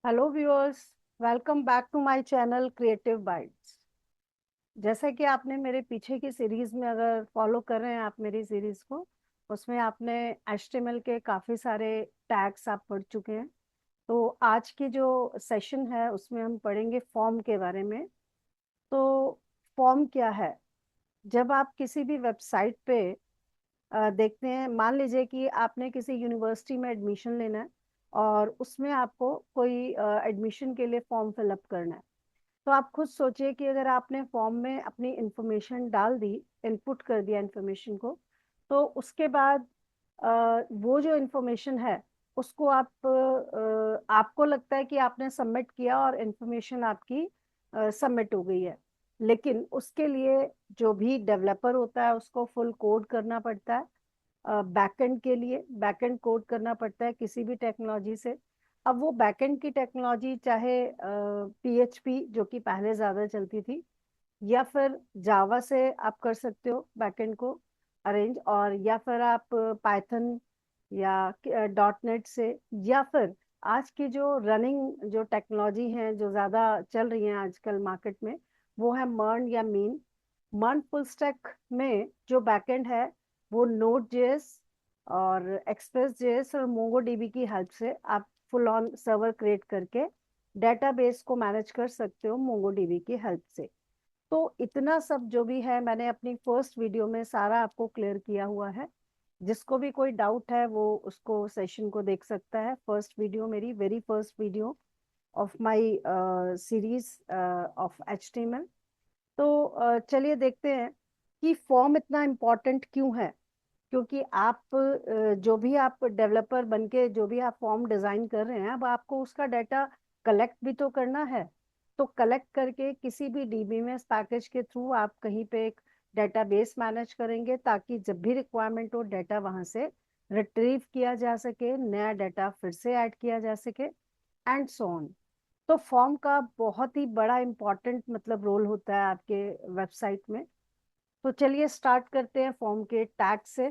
Hello viewers. Welcome back to my channel Creative Bytes. जैसा कि आपने मेरे पीछे की सीरीज में, अगर फॉलो कर रहे हैं आप मेरी सीरीज को, उसमें आपने एचटीएमएल के काफ़ी सारे टैग्स आप पढ़ चुके हैं। तो आज की जो सेशन है उसमें हम पढ़ेंगे फॉर्म के बारे में। तो फॉर्म क्या है? जब आप किसी भी वेबसाइट पे देखते हैं, मान लीजिए कि आपने किसी यूनिवर्सिटी में एडमिशन लेना है और उसमें आपको कोई एडमिशन के लिए फॉर्म फिलअप करना है। तो आप खुद सोचिए कि अगर आपने फॉर्म में अपनी इंफॉर्मेशन डाल दी, इनपुट कर दिया इंफॉर्मेशन को, तो उसके बाद वो जो इंफॉर्मेशन है उसको आपको लगता है कि आपने सबमिट किया और इंफॉर्मेशन आपकी सबमिट हो गई है। लेकिन उसके लिए जो भी डेवलपर होता है उसको फुल कोड करना पड़ता है। बैकएंड के लिए बैकएंड कोड करना पड़ता है किसी भी टेक्नोलॉजी से। अब वो बैकएंड की टेक्नोलॉजी चाहे पीएचपी जो कि पहले ज्यादा चलती थी, या फिर जावा से आप कर सकते हो बैकएंड को अरेंज, और या फिर आप पाइथन या डॉट नेट से, या फिर आज की जो रनिंग जो टेक्नोलॉजी है जो ज्यादा चल रही है आजकल मार्केट में, वो है मर्न या मीन। मर्न फुल स्टैक में जो बैकएंड है वो नोड जेएस और एक्सप्रेस जेएस और मोंगोडीबी की हेल्प से आप फुल ऑन सर्वर क्रिएट करके डेटाबेस को मैनेज कर सकते हो मोंगोडीबी की हेल्प से। तो इतना सब जो भी है मैंने अपनी फर्स्ट वीडियो में सारा आपको क्लियर किया हुआ है। जिसको भी कोई डाउट है वो उसको सेशन को देख सकता है। फर्स्ट वीडियो, मेरी very first video of my series of HTML. तो चलिए देखते हैं कि फॉर्म इतना इम्पोर्टेंट क्यों है। क्योंकि आप जो भी आप डेवलपर बनके जो भी आप फॉर्म डिजाइन कर रहे हैं, अब आपको उसका डाटा कलेक्ट भी तो करना है। तो कलेक्ट करके किसी भी डीबीएमएस पैकेज के थ्रू आप कहीं पे एक डेटाबेस मैनेज करेंगे, ताकि जब भी रिक्वायरमेंट हो डाटा वहां से रिट्रीव किया जा सके, नया डाटा फिर से ऐड किया जा सके, एंड सो ऑन। तो फॉर्म का बहुत ही बड़ा इंपॉर्टेंट मतलब रोल होता है आपके वेबसाइट में। तो चलिए स्टार्ट करते हैं फॉर्म के टैग से।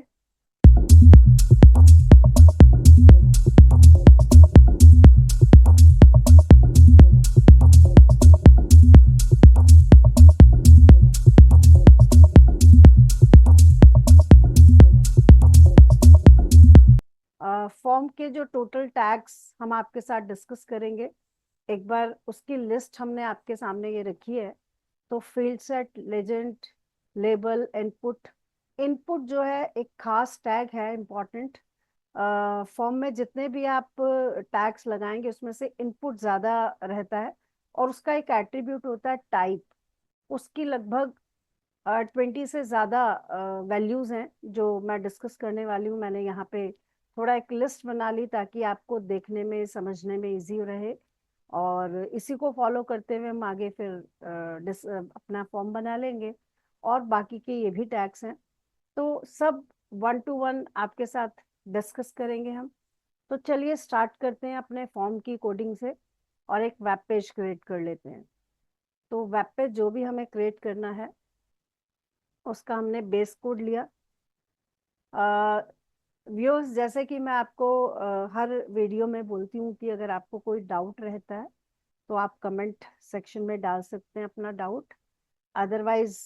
फॉर्म के जो टोटल टैग्स हम आपके साथ डिस्कस करेंगे। एक बार उसकी लिस्ट हमने आपके सामने ये रखी है। तो field set, legend, label, input. Input जो है एक खास टैग है, इम्पोर्टेंट। फॉर्म में जितने भी आप टैग्स लगाएंगे उसमें से इनपुट ज्यादा रहता है, और उसका एक एट्रीब्यूट होता है टाइप। उसकी लगभग 20 से ज्यादा वैल्यूज हैं जो मैं डिस्कस करने वाली हूँ। मैंने यहाँ पे थोड़ा एक लिस्ट बना ली ताकि आपको देखने में समझने में इजी रहे, और इसी को फॉलो करते हुए हम आगे फिर अपना फॉर्म बना लेंगे। और बाकी के ये भी टैग्स हैं, तो सब वन टू वन आपके साथ डिस्कस करेंगे हम। तो चलिए स्टार्ट करते हैं अपने फॉर्म की कोडिंग से, और एक वेब पेज क्रिएट कर लेते हैं। तो वेब पेज जो भी हमें क्रिएट करना है उसका हमने बेस कोड लिया। व्यूअर्स, जैसे कि मैं आपको हर वीडियो में बोलती हूँ कि अगर आपको कोई डाउट रहता है तो आप कमेंट सेक्शन में डाल सकते हैं अपना डाउट। अदरवाइज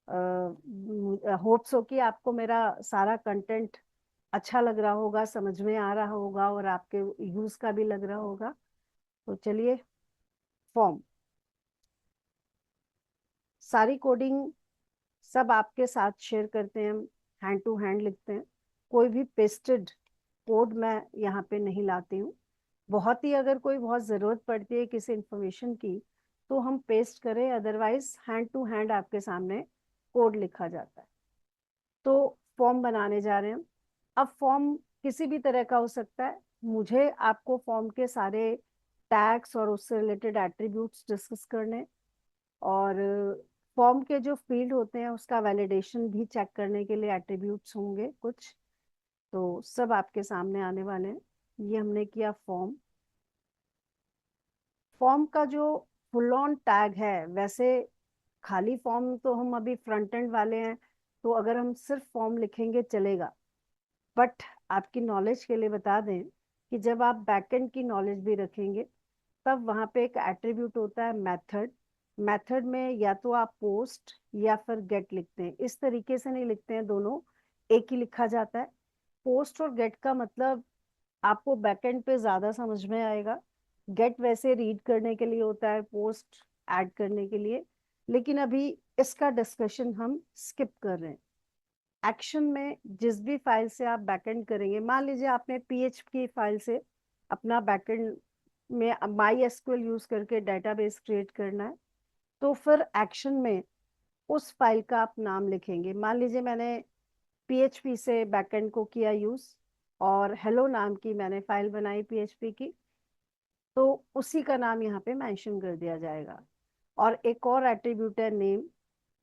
होप्स हो कि आपको मेरा सारा कंटेंट अच्छा लग रहा होगा, समझ में आ रहा होगा और आपके यूज का भी लग रहा होगा। तो चलिए, फॉर्म, सारी कोडिंग सब आपके साथ शेयर करते हैं हम, हैंड टू हैंड लिखते हैं। कोई भी पेस्टेड कोड मैं यहाँ पे नहीं लाती हूँ। बहुत ही अगर कोई बहुत ज़रूरत पड़ती है किसी इंफॉर्मेशन की तो हम पेस्ट करें, अदरवाइज हैंड टू हैंड आपके सामने कोड लिखा जाता है। तो फॉर्म बनाने जा रहे हैं हम। अब फॉर्म किसी भी तरह का हो सकता है। मुझे आपको फॉर्म के सारे टैग्स और उससे रिलेटेड एट्रीब्यूट्स डिस्कस करने, और फॉर्म के जो फील्ड होते हैं उसका वैलिडेशन भी चेक करने के लिए एट्रीब्यूट्स होंगे कुछ। तो सब आपके सामने आने वाले हैं। ये हमने किया फॉर्म। फॉर्म का जो फुल ऑन टैग है, वैसे खाली फॉर्म तो हम अभी फ्रंट एंड वाले हैं, तो अगर हम सिर्फ फॉर्म लिखेंगे चलेगा। बट आपकी नॉलेज के लिए बता दें कि जब आप बैकएंड की नॉलेज भी रखेंगे तब वहां पे एक एट्रीब्यूट होता है मेथड। मेथड में या तो आप पोस्ट या फिर गेट लिखते हैं, इस तरीके से नहीं लिखते हैं, दोनों एक ही लिखा जाता है। पोस्ट और गेट का मतलब आपको बैकएंड पे ज्यादा समझ में आएगा। गेट वैसे रीड करने के लिए होता है, पोस्ट ऐड करने के लिए। लेकिन अभी इसका डिस्कशन हम स्किप कर रहे हैं। एक्शन में जिस भी फाइल से आप बैकएंड करेंगे, मान लीजिए आपने पीएचपी फाइल से अपना बैकएंड में माई एसक्यूएल यूज करके डेटाबेस क्रिएट करना है, तो फिर एक्शन में उस फाइल का आप नाम लिखेंगे। मान लीजिए मैंने पीएचपी से बैकएंड को किया यूज और हेलो नाम की मैंने फाइल बनाई पीएचपी की, तो उसी का नाम यहाँ पे मेंशन कर दिया जाएगा। और एक और एट्रीब्यूट है नेम,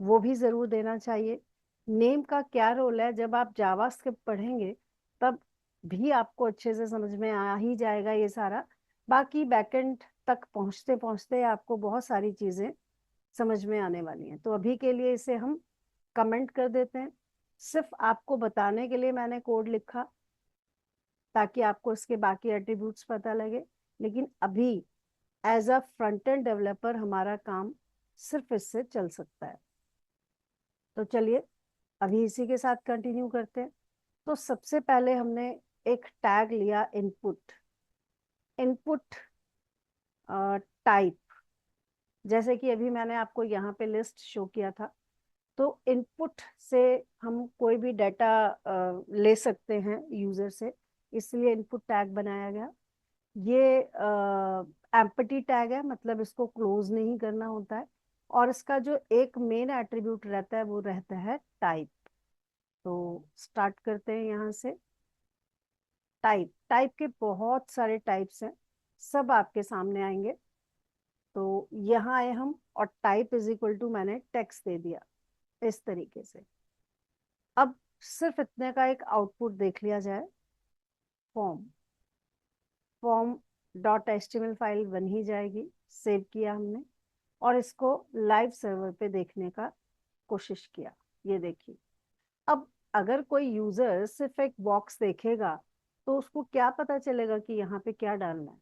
वो भी जरूर देना चाहिए। नेम का क्या रोल है, जब आप जावास्क्रिप्ट पढ़ेंगे तब भी आपको अच्छे से समझ में आ ही जाएगा ये सारा। बाकी बैकएंड तक पहुंचते पहुंचते आपको बहुत सारी चीजें समझ में आने वाली हैं। तो अभी के लिए इसे हम कमेंट कर देते हैं। सिर्फ आपको बताने के लिए मैंने कोड लिखा ताकि आपको इसके बाकी एट्रीब्यूट्स पता लगे। लेकिन अभी as a front end developer हमारा काम सिर्फ इससे चल सकता है। तो चलिए अभी इसी के साथ कंटिन्यू करते हैं। तो सबसे पहले हमने एक टैग लिया इनपुट। इनपुट टाइप, जैसे कि अभी मैंने आपको यहाँ पे लिस्ट शो किया था। तो इनपुट से हम कोई भी डाटा ले सकते हैं यूजर से, इसलिए इनपुट टैग बनाया गया। ये एम्पटी टैग है, मतलब इसको क्लोज नहीं करना होता है। और इसका जो एक मेन एट्रीब्यूट रहता है वो रहता है टाइप। तो स्टार्ट करते हैं यहाँ से। टाइप, टाइप के बहुत सारे टाइप्स हैं, सब आपके सामने आएंगे। तो यहाँ आए हम और टाइप इज इक्वल टू मैंने टेक्स्ट दे दिया इस तरीके से। अब सिर्फ इतने का एक आउटपुट देख लिया जाए। Form, form dot HTML file बन ही जाएगी। सेव किया हमने और इसको लाइव सर्वर पे देखने का कोशिश किया। ये देखिए, अब अगर कोई यूजर सिर्फ एक बॉक्स देखेगा तो उसको क्या पता चलेगा कि यहाँ पे क्या डालना है।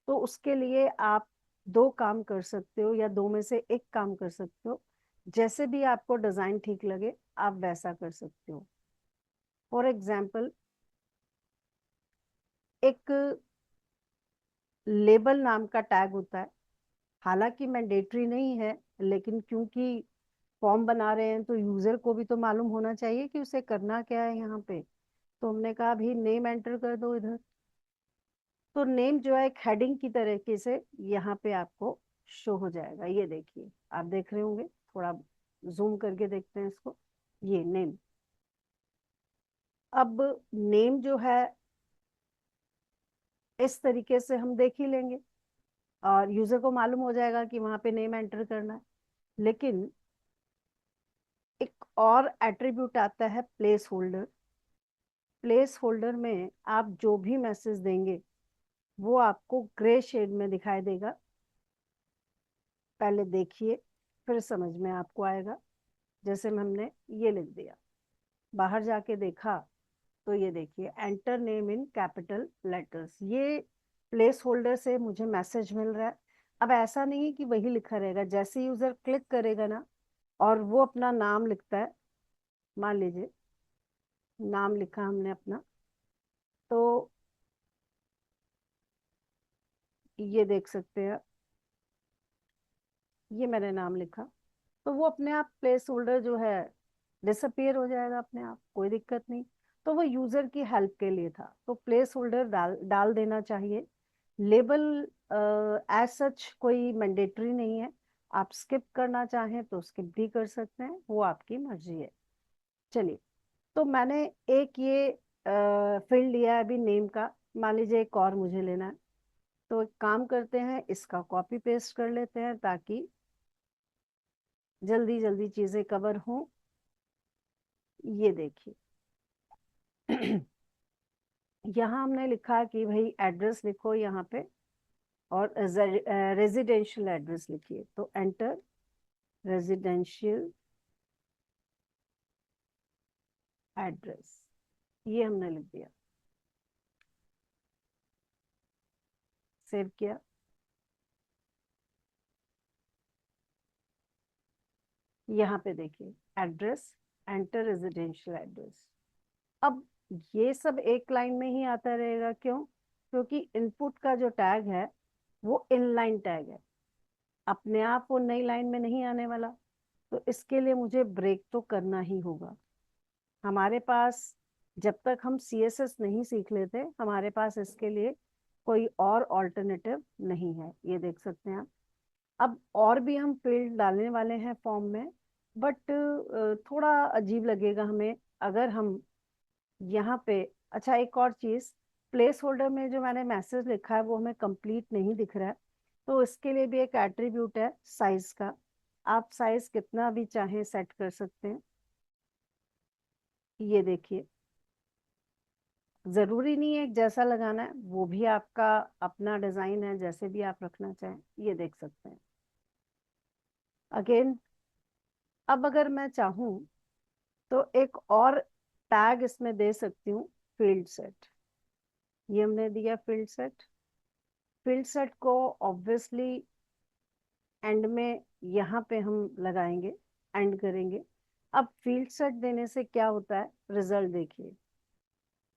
तो उसके लिए आप दो काम कर सकते हो या दो में से एक काम कर सकते हो, जैसे भी आपको डिजाइन ठीक लगे आप वैसा कर सकते हो। फॉर एग्जाम्पल, एक लेबल नाम का टैग होता है, हालांकि मैंडेटरी नहीं है, लेकिन क्योंकि फॉर्म बना रहे हैं तो यूजर को भी तो मालूम होना चाहिए कि उसे करना क्या है यहाँ पे। तो हमने कहा भी नेम एंटर कर दो इधर। तो नेम जो है एक हेडिंग की तरीके से यहाँ पे आपको शो हो जाएगा। ये देखिए, आप देख रहे होंगे, थोड़ा जूम करके देखते हैं इसको। ये नेम, अब नेम जो है इस तरीके से हम देख ही लेंगे और यूजर को मालूम हो जाएगा कि वहां पे नेम एंटर करना है। लेकिन एक और एट्रीब्यूट आता है प्लेस होल्डर। प्लेस होल्डर में आप जो भी मैसेज देंगे वो आपको ग्रे शेड में दिखाई देगा। पहले देखिए फिर समझ में आपको आएगा। जैसे में हमने ये लिख दिया, बाहर जाके देखा तो ये देखिए enter name in capital letters, ये प्लेस होल्डर से मुझे मैसेज मिल रहा है। अब ऐसा नहीं है कि वही लिखा रहेगा, जैसे यूजर क्लिक करेगा ना और वो अपना नाम लिखता है, मान लीजिए नाम लिखा हमने अपना, तो ये देख सकते हैं, ये मैंने नाम लिखा, तो वो अपने आप प्लेस होल्डर जो है डिसअपियर हो जाएगा अपने आप, कोई दिक्कत नहीं। तो वो यूजर की हेल्प के लिए था, तो प्लेस होल्डर डाल डाल देना चाहिए। लेबल एज सच कोई मैंडेटरी नहीं है, आप स्किप करना चाहें तो स्किप भी कर सकते हैं, वो आपकी मर्जी है। चलिए, तो मैंने एक ये फील्ड लिया है अभी नेम का, मान लीजिए एक और मुझे लेना है। तो एक काम करते हैं, इसका कॉपी पेस्ट कर लेते हैं ताकि जल्दी जल्दी चीजें कवर हों। ये देखिए यहाँ हमने लिखा कि भाई एड्रेस लिखो यहाँ पे और रेजिडेंशियल एड्रेस लिखिए, तो एंटर रेजिडेंशियल एड्रेस, ये हमने लिख दिया। सेव किया, यहाँ पे देखिए एड्रेस, एंटर रेजिडेंशियल एड्रेस। अब ये सब एक लाइन में ही आता रहेगा, क्यों? क्योंकि इनपुट का जो टैग है वो इनलाइन टैग है, अपने आप वो नई लाइन में नहीं आने वाला। तो इसके लिए मुझे ब्रेक तो करना ही होगा। हमारे पास जब तक हम सीएसएस नहीं सीख लेते, हमारे पास इसके लिए कोई और ऑल्टरनेटिव नहीं है। ये देख सकते हैं आप। अब और भी हम फील्ड डालने वाले हैं फॉर्म में, बट थोड़ा अजीब लगेगा हमें अगर हम यहाँ पे, अच्छा एक और चीज, प्लेस होल्डर में जो मैंने मैसेज लिखा है वो हमें कंप्लीट नहीं दिख रहा है। तो इसके लिए भी एक एट्रीब्यूट है साइज का। आप साइज कितना भी चाहें सेट कर सकते हैं। ये देखिए, जरूरी नहीं है एक जैसा लगाना है, वो भी आपका अपना डिजाइन है, जैसे भी आप रखना चाहें। ये देख सकते हैं। अगेन, अब अगर मैं चाहूँ तो एक और टैग इसमें दे सकती हूँ, फील्ड सेट। ये हमने दिया फील्ड सेट। फील्ड सेट को ऑब्वियसली एंड में यहाँ पे हम लगाएंगे, एंड करेंगे। अब फील्ड सेट देने से क्या होता है, रिजल्ट देखिए।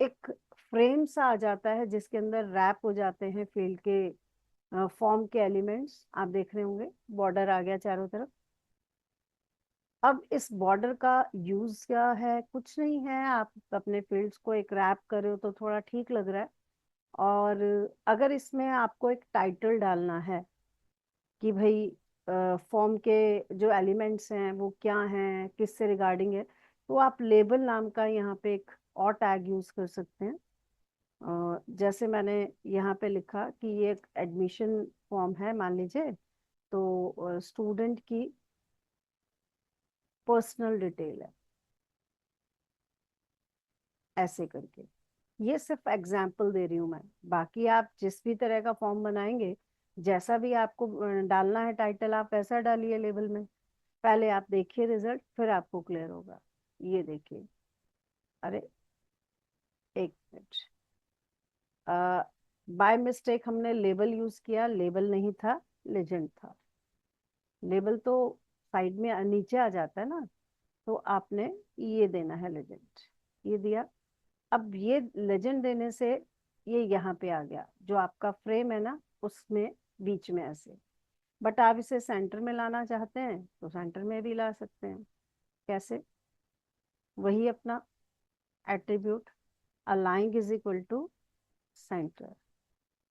एक फ्रेम सा आ जाता है जिसके अंदर रैप हो जाते हैं फील्ड के फॉर्म के एलिमेंट्स। आप देख रहे होंगे बॉर्डर आ गया चारों तरफ। अब इस बॉर्डर का यूज क्या है, कुछ नहीं है, आप अपने फील्ड्स को एक रैप करे हो तो थोड़ा ठीक लग रहा है। और अगर इसमें आपको एक टाइटल डालना है कि भाई फॉर्म के जो एलिमेंट्स हैं वो क्या हैं, किससे रिगार्डिंग है, तो आप लेबल नाम का यहाँ पे एक और टैग यूज कर सकते हैं। जैसे मैंने यहाँ पे लिखा कि ये एक एडमिशन फॉर्म है मान लीजिए, तो स्टूडेंट की पर्सनल डिटेल है, ऐसे करके। ये सिर्फ एग्जाम्पल दे रही हूँ मैं। बाकी आप जिस भी तरह का फॉर्म बनाएंगे, जैसा भी आपको डालना है टाइटल, आप वैसा डालिए लेबल में। पहले आप देखिए रिजल्ट, फिर आपको क्लियर होगा। ये देखिए, अरे एक मिनट, बाय मिस्टेक हमने लेबल यूज किया, लेबल नहीं था, लेजेंड था। लेबल तो साइड में नीचे आ जाता है ना, तो आपने ये देना है लेजेंड। ये दिया। अब ये लेजेंड देने से ये यहाँ पे आ गया, जो आपका फ्रेम है ना उसमें बीच में ऐसे। बट आप इसे सेंटर में लाना चाहते हैं तो सेंटर में भी ला सकते हैं। कैसे? वही अपना एट्रीब्यूट अलाइंग इज इक्वल टू सेंटर,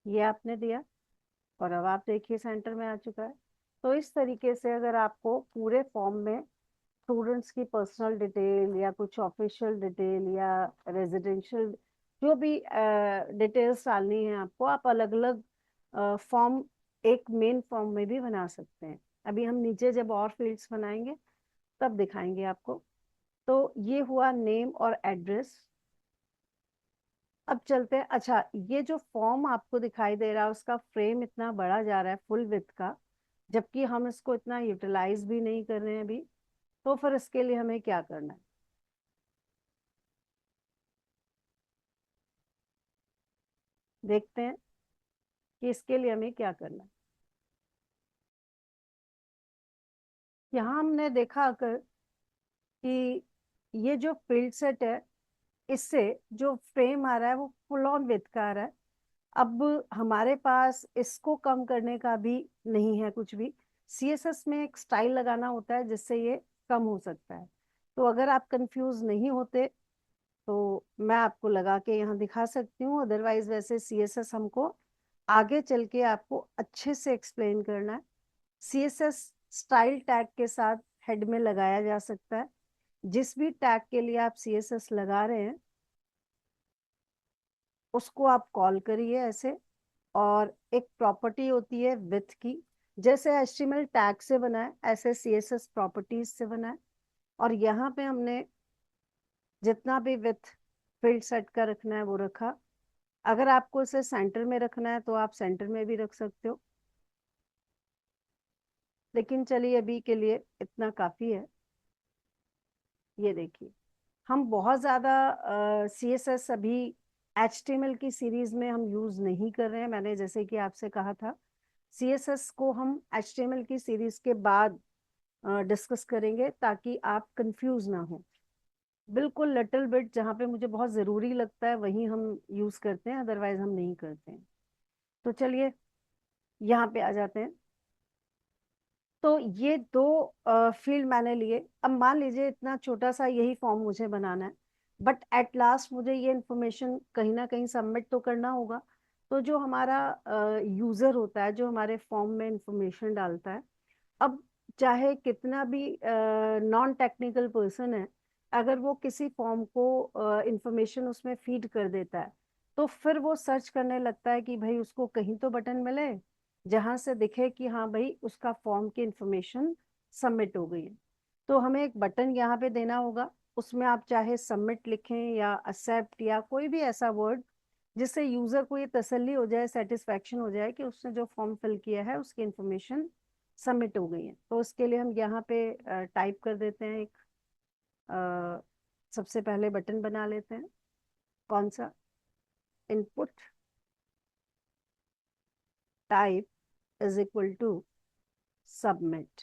ये आपने दिया, और अब आप देखिए सेंटर में आ चुका है। तो इस तरीके से अगर आपको पूरे फॉर्म में स्टूडेंट्स की पर्सनल डिटेल या कुछ ऑफिशियल डिटेल या रेजिडेंशियल जो भी डिटेल्स डालनी है आपको, आप अलग अलग फॉर्म एक मेन फॉर्म में भी बना सकते हैं। अभी हम नीचे जब और फील्ड्स बनाएंगे तब दिखाएंगे आपको। तो ये हुआ नेम और एड्रेस। अब चलते हैं, अच्छा ये जो फॉर्म आपको दिखाई दे रहा है उसका फ्रेम इतना बड़ा जा रहा है फुल विड्थ का, जबकि हम इसको इतना यूटिलाइज भी नहीं कर रहे हैं अभी। तो फिर इसके लिए हमें क्या करना है, देखते हैं कि इसके लिए हमें क्या करना है। यहाँ हमने देखा अगर कि ये जो फील्ड सेट है, इससे जो फ्रेम आ रहा है वो फुल ऑन विड्थ का आ रहा है। अब हमारे पास इसको कम करने का भी नहीं है कुछ भी। सीएसएस में एक स्टाइल लगाना होता है जिससे ये कम हो सकता है। तो अगर आप कंफ्यूज नहीं होते तो मैं आपको लगा के यहाँ दिखा सकती हूँ, अदरवाइज वैसे सीएसएस हमको आगे चल के आपको अच्छे से एक्सप्लेन करना है। सीएसएस स्टाइल टैग के साथ हेड में लगाया जा सकता है। जिस भी टैग के लिए आप सीएसएस लगा रहे हैं उसको आप कॉल करिए ऐसे। और एक प्रॉपर्टी होती है विथ की, जैसे एचटीएमएल टैग से बना है ऐसे सीएसएस प्रॉपर्टीज से बना है। और यहाँ पे हमने जितना भी विथ फील्ड सेट का रखना है वो रखा। अगर आपको इसे सेंटर में रखना है तो आप सेंटर में भी रख सकते हो, लेकिन चलिए अभी के लिए इतना काफी है। ये देखिए, हम बहुत ज्यादा सीएसएस अभी एचटीएमएल की सीरीज में हम यूज नहीं कर रहे हैं। मैंने जैसे कि आपसे कहा था, सीएसएस को हम एचटीएमएल की सीरीज के बाद डिस्कस करेंगे ताकि आप कंफ्यूज ना हो। बिल्कुल लिटिल बिट जहाँ पे मुझे बहुत ज़रूरी लगता है वहीं हम यूज़ करते हैं, अदरवाइज हम नहीं करते हैं। तो चलिए यहाँ पे आ जाते हैं। तो ये दो फील्ड मैंने लिए। अब मान लीजिए इतना छोटा सा यही फॉर्म मुझे बनाना है, बट एट लास्ट मुझे ये इंफॉर्मेशन कहीं ना कहीं सबमिट तो करना होगा। तो जो हमारा यूजर होता है, जो हमारे फॉर्म में इंफॉर्मेशन डालता है, अब चाहे कितना भी नॉन टेक्निकल पर्सन है, अगर वो किसी फॉर्म को इंफॉर्मेशन उसमें फीड कर देता है, तो फिर वो सर्च करने लगता है कि भाई उसको कहीं तो बटन मिले जहां से दिखे कि हाँ भाई उसका फॉर्म की इंफॉर्मेशन सबमिट हो गई है। तो हमें एक बटन यहाँ पे देना होगा। उसमें आप चाहे सबमिट लिखें या एक्सेप्ट या कोई भी ऐसा वर्ड जिससे यूजर को ये तसल्ली हो जाए, सेटिस्फेक्शन हो जाए कि उसने जो फॉर्म फिल किया है उसकी इंफॉर्मेशन सबमिट हो गई है। तो उसके लिए हम यहाँ पे टाइप कर देते हैं एक अ, सबसे पहले बटन बना लेते हैं। कौन सा? Input type is equal to submit.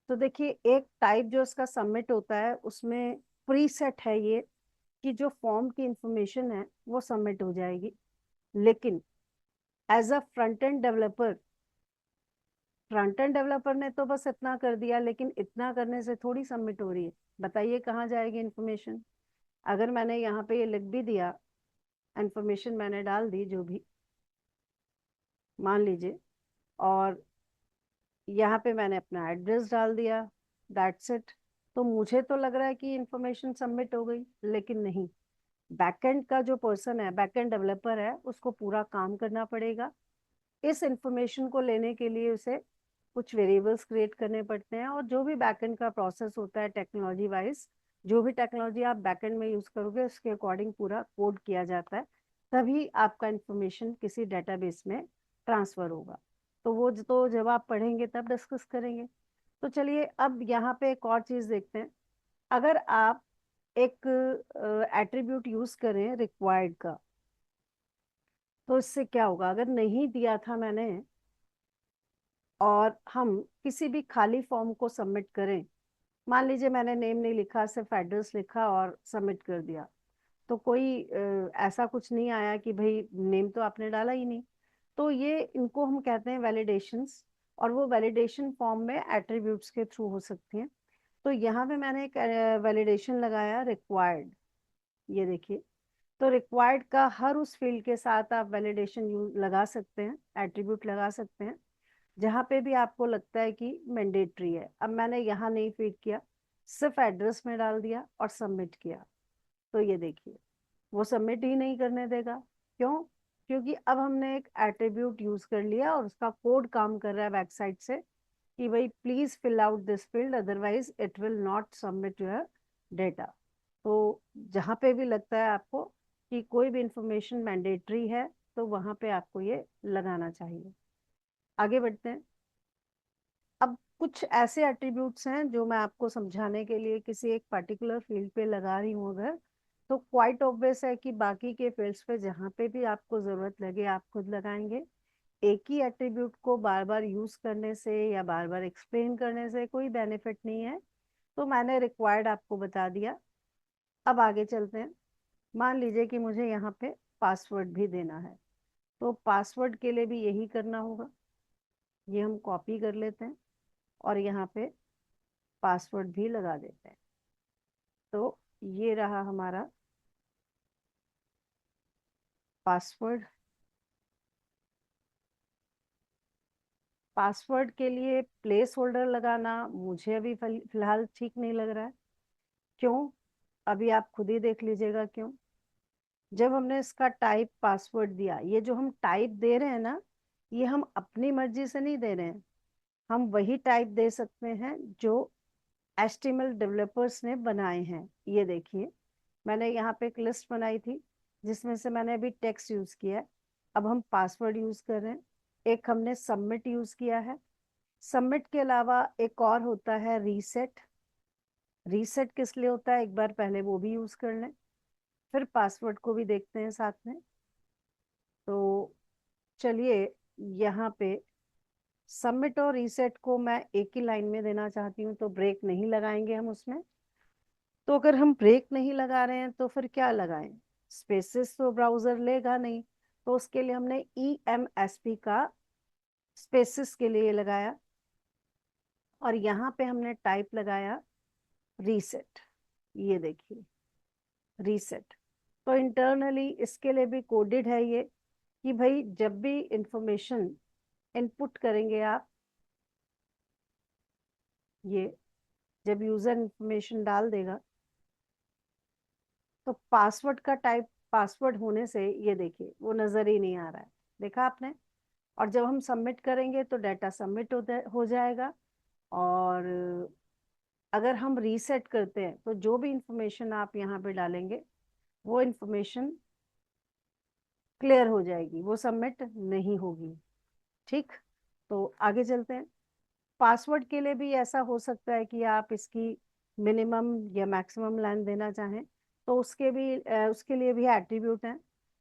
तो देखिए एक टाइप जो इसका सबमिट होता है उसमें प्रीसेट है ये कि जो फॉर्म की इंफॉर्मेशन है वो सबमिट हो जाएगी। लेकिन as a front end developer ने तो बस इतना कर दिया, लेकिन इतना करने से थोड़ी सबमिट हो रही है। बताइए कहाँ जाएगी इंफॉर्मेशन? अगर मैंने यहाँ पे ये लिख भी दिया, इंफॉर्मेशन मैंने डाल दी जो भी, मान लीजिए, और यहाँ पे मैंने अपना एड्रेस डाल दिया, दैट्स इट, तो मुझे तो लग रहा है कि इंफॉर्मेशन सबमिट हो गई। लेकिन नहीं, बैकएंड का जो पर्सन है, बैकएंड डेवलपर है, उसको पूरा काम करना पड़ेगा। इस इंफॉर्मेशन को लेने के लिए उसे कुछ वेरिएबल्स क्रिएट करने पड़ते हैं, और जो भी बैकएंड का प्रोसेस होता है टेक्नोलॉजी वाइज, जो भी टेक्नोलॉजी आप बैकएंड में यूज करोगे उसके अकॉर्डिंग पूरा कोड किया जाता है। तभी आपका इंफॉर्मेशन किसी डेटाबेस में ट्रांसफर होगा। तो वो तो जब आप पढ़ेंगे तब डिस्कस करेंगे। तो चलिए अब यहाँ पे एक और चीज देखते हैं। अगर आप एक एट्रीब्यूट यूज करें रिक्वायर्ड का, तो इससे क्या होगा? अगर नहीं दिया था मैंने और हम किसी भी खाली फॉर्म को सबमिट करें, मान लीजिए मैंने नेम नहीं लिखा, सिर्फ एड्रेस लिखा और सबमिट कर दिया, तो कोई ऐसा कुछ नहीं आया कि भाई नेम तो आपने डाला ही नहीं। तो ये इनको हम कहते हैं वैलिडेशंस, और वो वैलिडेशन फॉर्म में एट्रीब्यूट्स के थ्रू हो सकती हैं। तो यहाँ पे मैंने एक वैलिडेशन लगाया रिक्वायर्ड। ये देखिए, तो रिक्वायर्ड का हर उस फील्ड के साथ आप वैलिडेशन यूज लगा सकते हैं, एट्रीब्यूट लगा सकते हैं, जहां पे भी आपको लगता है कि मैंडेटरी है। अब मैंने यहाँ नहीं फीड किया, सिर्फ एड्रेस में डाल दिया और सबमिट किया। तो ये देखिए वो सबमिट ही नहीं करने देगा। क्यों? क्योंकि अब हमने एक एट्रीब्यूट यूज कर लिया और उसका कोड काम कर रहा है बैक साइड से कि भाई please fill out this field otherwise it will not submit your data. तो जहाँ पे भी लगता है आपको कि कोई भी इंफॉर्मेशन मैंडेटरी है, तो वहां पे आपको ये लगाना चाहिए। आगे बढ़ते हैं। अब कुछ ऐसे एट्रीब्यूट्स हैं जो मैं आपको समझाने के लिए किसी एक पर्टिकुलर फील्ड पे लगा रही हूँ अगर, तो क्वाइट ऑब्वियस है कि बाकी के फील्ड्स पे जहाँ पे भी आपको जरूरत लगे आप खुद लगाएंगे। एक ही एट्रीब्यूट को बार बार यूज करने से या बार बार एक्सप्लेन करने से कोई बेनिफिट नहीं है। तो मैंने रिक्वायर्ड आपको बता दिया। अब आगे चलते हैं। मान लीजिए कि मुझे यहाँ पे पासवर्ड भी देना है, तो पासवर्ड के लिए भी यही करना होगा। ये हम कॉपी कर लेते हैं और यहाँ पे पासवर्ड भी लगा देते हैं। तो ये रहा हमारा पासवर्ड। पासवर्ड के लिए प्लेस होल्डर लगाना मुझे अभी फिलहाल ठीक नहीं लग रहा है। क्यों? अभी आप खुद ही देख लीजिएगा क्यों। जब हमने इसका टाइप पासवर्ड दिया, ये जो हम टाइप दे रहे हैं ना, ये हम अपनी मर्जी से नहीं दे रहे हैं। हम वही टाइप दे सकते हैं जो HTML डेवलपर्स ने बनाए हैं। ये देखिए, मैंने यहाँ पे एक लिस्ट बनाई थी जिसमें से मैंने अभी टेक्स्ट यूज किया है। अब हम पासवर्ड यूज कर रहे हैं। एक हमने सबमिट यूज किया है। सबमिट के अलावा एक और होता है रीसेट। रीसेट किस लिए होता है एक बार पहले वो भी यूज कर लें, फिर पासवर्ड को भी देखते हैं साथ में। तो चलिए यहाँ पे सबमिट और रीसेट को मैं एक ही लाइन में देना चाहती हूँ, तो ब्रेक नहीं लगाएंगे हम उसमें। तो अगर हम ब्रेक नहीं लगा रहे हैं तो फिर क्या लगाएं? स्पेसेस तो ब्राउजर लेगा नहीं, तो उसके लिए हमने EMSP का स्पेसेस के लिए लगाया, और यहाँ पे हमने टाइप लगाया रीसेट। ये देखिए रीसेट। तो इंटरनली इसके लिए भी कोडेड है ये, कि भाई जब भी इंफॉर्मेशन इनपुट करेंगे आप, ये जब यूजर इंफॉर्मेशन डाल देगा तो पासवर्ड का टाइप पासवर्ड होने से ये देखिए वो नजर ही नहीं आ रहा है, देखा आपने। और जब हम सबमिट करेंगे तो डाटा सबमिट हो जाएगा। और अगर हम रीसेट करते हैं तो जो भी इंफॉर्मेशन आप यहाँ पे डालेंगे वो इंफॉर्मेशन क्लियर हो जाएगी, वो सबमिट नहीं होगी। ठीक, तो आगे चलते हैं। पासवर्ड के लिए भी ऐसा हो सकता है कि आप इसकी मिनिमम या मैक्सिमम लेंथ देना चाहें, तो उसके लिए भी एट्रीब्यूट हैं।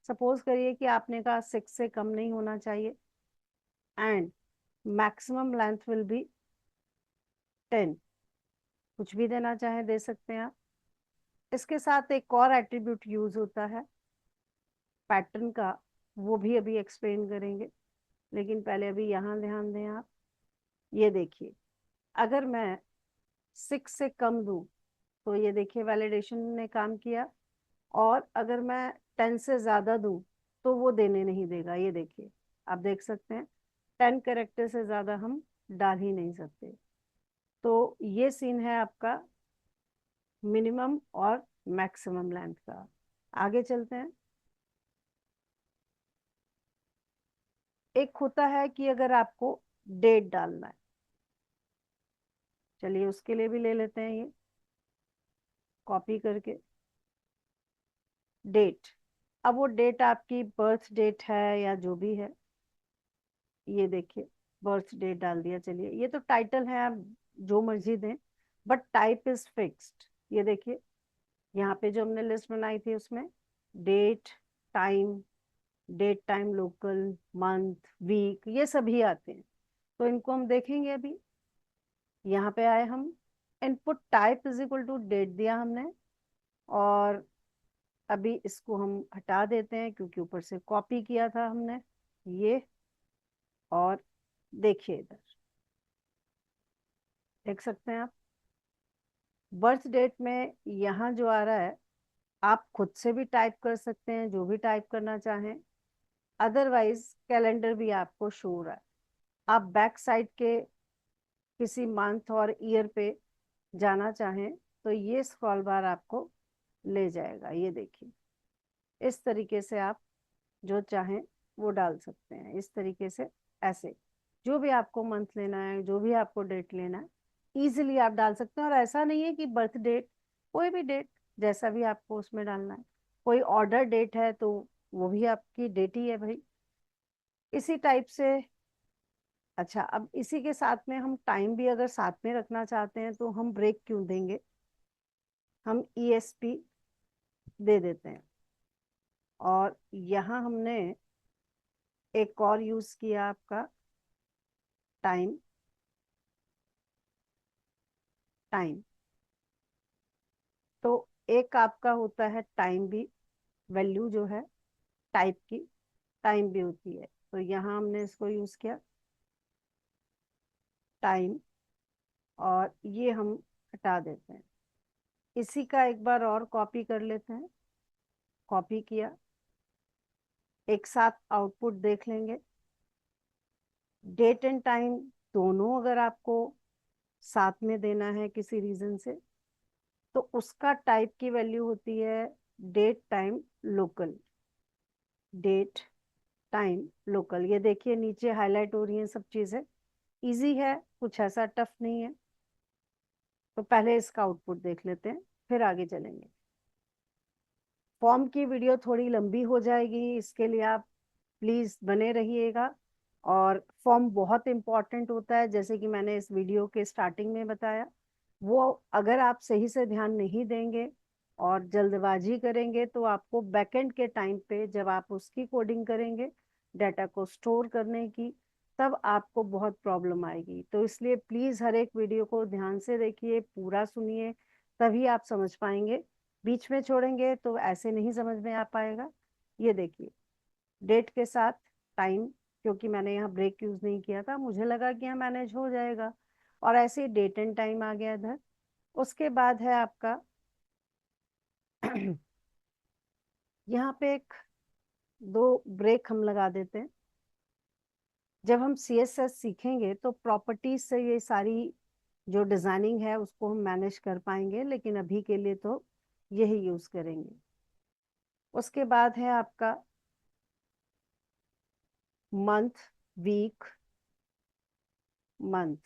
सपोज करिए कि आपने कहा 6 से कम नहीं होना चाहिए, and maximum length will be 10। कुछ भी देना चाहें दे सकते हैं आप। इसके साथ एक और एट्रीब्यूट यूज होता है पैटर्न का, वो भी अभी एक्सप्लेन करेंगे, लेकिन पहले अभी यहाँ ध्यान दें आप। ये देखिए, अगर मैं 6 से कम दूं तो ये देखिए वैलिडेशन ने काम किया, और अगर मैं 10 से ज्यादा दूं तो वो देने नहीं देगा। ये देखिए, आप देख सकते हैं 10 कैरेक्टर से ज्यादा हम डाल ही नहीं सकते। तो ये सीन है आपका मिनिमम और मैक्सिमम लेंथ का। आगे चलते हैं। एक होता है कि अगर आपको डेट डालना है, चलिए उसके लिए भी ले लेते हैं ये कॉपी करके डेट। अब वो डेट आपकी बर्थ डेट है या जो भी है, ये देखिए बर्थ डेट डाल दिया। चलिए ये तो टाइटल है, आप जो मर्जी दें, बट टाइप इज फिक्स्ड। ये देखिए यहाँ पे जो हमने लिस्ट बनाई थी उसमें date time, date time local, month, week, ये सभी आते हैं। तो इनको हम देखेंगे अभी। यहाँ पे आए हम, input type is equal to date दिया हमने, और अभी इसको हम हटा देते हैं क्योंकि ऊपर से कॉपी किया था हमने ये। और देखिए इधर देख सकते हैं आप बर्थ डेट में यहाँ जो आ रहा है, आप खुद से भी टाइप कर सकते हैं जो भी टाइप करना चाहें, अदरवाइज कैलेंडर भी आपको शो हो रहा है। आप बैक साइड के किसी मंथ और ईयर पे जाना चाहें तो ये स्क्रॉल बार आपको ले जाएगा। ये देखिए इस तरीके से आप जो चाहें वो डाल सकते हैं, इस तरीके से। ऐसे जो भी आपको मंथ लेना है, जो भी आपको डेट लेना है, इजीली आप डाल सकते हैं। और ऐसा नहीं है कि बर्थ डेट, कोई भी डेट जैसा भी आपको उसमें डालना है। कोई ऑर्डर डेट है तो वो भी आपकी डेट ही है भाई, इसी टाइप से। अच्छा, अब इसी के साथ में हम टाइम भी अगर साथ में रखना चाहते हैं तो हम ब्रेक क्यों देंगे, हम ESP दे देते हैं। और यहाँ हमने एक और यूज किया आपका टाइम, टाइम। तो एक आपका होता है टाइम भी, वैल्यू जो है टाइप की टाइम भी होती है, तो यहाँ हमने इसको यूज किया टाइम, और ये हम हटा देते हैं। इसी का एक बार और कॉपी कर लेते हैं। कॉपी किया, एक साथ आउटपुट देख लेंगे। डेट एंड टाइम दोनों अगर आपको साथ में देना है किसी रीजन से, तो उसका टाइप की वैल्यू होती है date time local, date time local. ये देखिए नीचे हाईलाइट हो रही है सब चीजें, इजी है, कुछ ऐसा टफ नहीं है। तो पहले इसका आउटपुट देख लेते हैं, फिर आगे चलेंगे। फॉर्म की वीडियो थोड़ी लंबी हो जाएगी, इसके लिए आप प्लीज बने रहिएगा। और फॉर्म बहुत इंपॉर्टेंट होता है, जैसे कि मैंने इस वीडियो के स्टार्टिंग में बताया। वो अगर आप सही से ध्यान नहीं देंगे और जल्दबाजी करेंगे तो आपको बैकएंड के टाइम पे जब आप उसकी कोडिंग करेंगे, डाटा को स्टोर करने की तब आपको बहुत प्रॉब्लम आएगी। तो इसलिए प्लीज हर एक वीडियो को ध्यान से देखिए, पूरा सुनिए, तभी आप समझ पाएंगे। बीच में छोड़ेंगे तो ऐसे नहीं समझ में आ पाएगा। ये देखिए, डेट के साथ टाइम, क्योंकि मैंने यहाँ ब्रेक यूज नहीं किया था, मुझे लगा कि यहाँ मैनेज हो जाएगा, और ऐसे ही डेट एंड टाइम आ गया इधर। उसके बाद है आपका यहाँ पे एक दो ब्रेक हम लगा देते हैं। जब हम CSS सीखेंगे तो प्रॉपर्टीज से ये सारी जो डिजाइनिंग है उसको हम मैनेज कर पाएंगे, लेकिन अभी के लिए तो यही यूज करेंगे। उसके बाद है आपका मंथ, वीक, मंथ।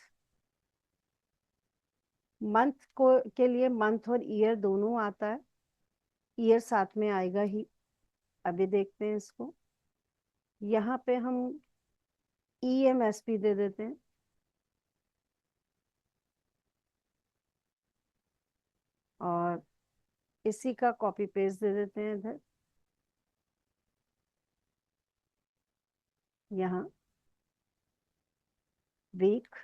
मंथ को के लिए मंथ और ईयर दोनों आता है, ईयर साथ में आएगा ही। अभी देखते हैं इसको। यहाँ पे हम EMSP दे देते हैं, और इसी का कॉपी पेस्ट दे देते हैं इधर। यहाँ वीक,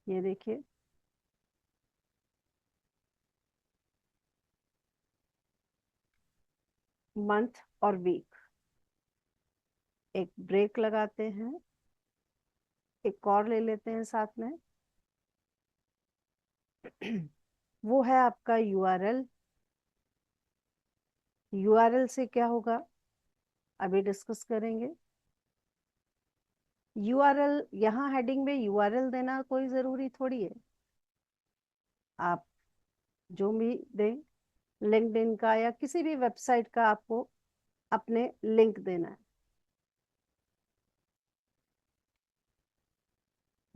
ये देखिए, मंथ और वीक। एक ब्रेक लगाते हैं, एक और ले लेते हैं साथ में। वो है आपका URL। URL से क्या होगा अभी डिस्कस करेंगे। URL, यहाँ हेडिंग में URL देना कोई जरूरी थोड़ी है, आप जो भी दें, लिंक्डइन का या किसी भी वेबसाइट का आपको अपने लिंक देना है।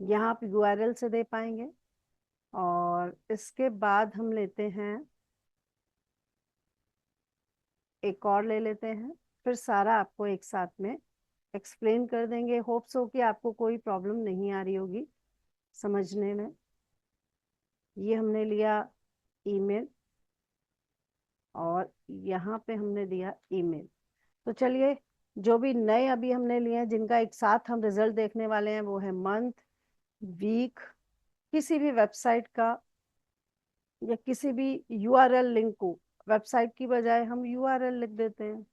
यहाँ आप URL से दे पाएंगे। और इसके बाद हम लेते हैं, एक और ले लेते हैं, फिर सारा आपको एक साथ में एक्सप्लेन कर देंगे। होप्स हो कि आपको कोई प्रॉब्लम नहीं आ रही होगी समझने में। ये हमने लिया ईमेल, और यहाँ पे हमने दिया ईमेल। तो चलिए, जो भी नए अभी हमने लिए हैं, जिनका एक साथ हम रिजल्ट देखने वाले हैं, वो है मंथ, वीक, किसी भी वेबसाइट का या किसी भी URL लिंक को, वेबसाइट की बजाय हम URL लिख देते हैं,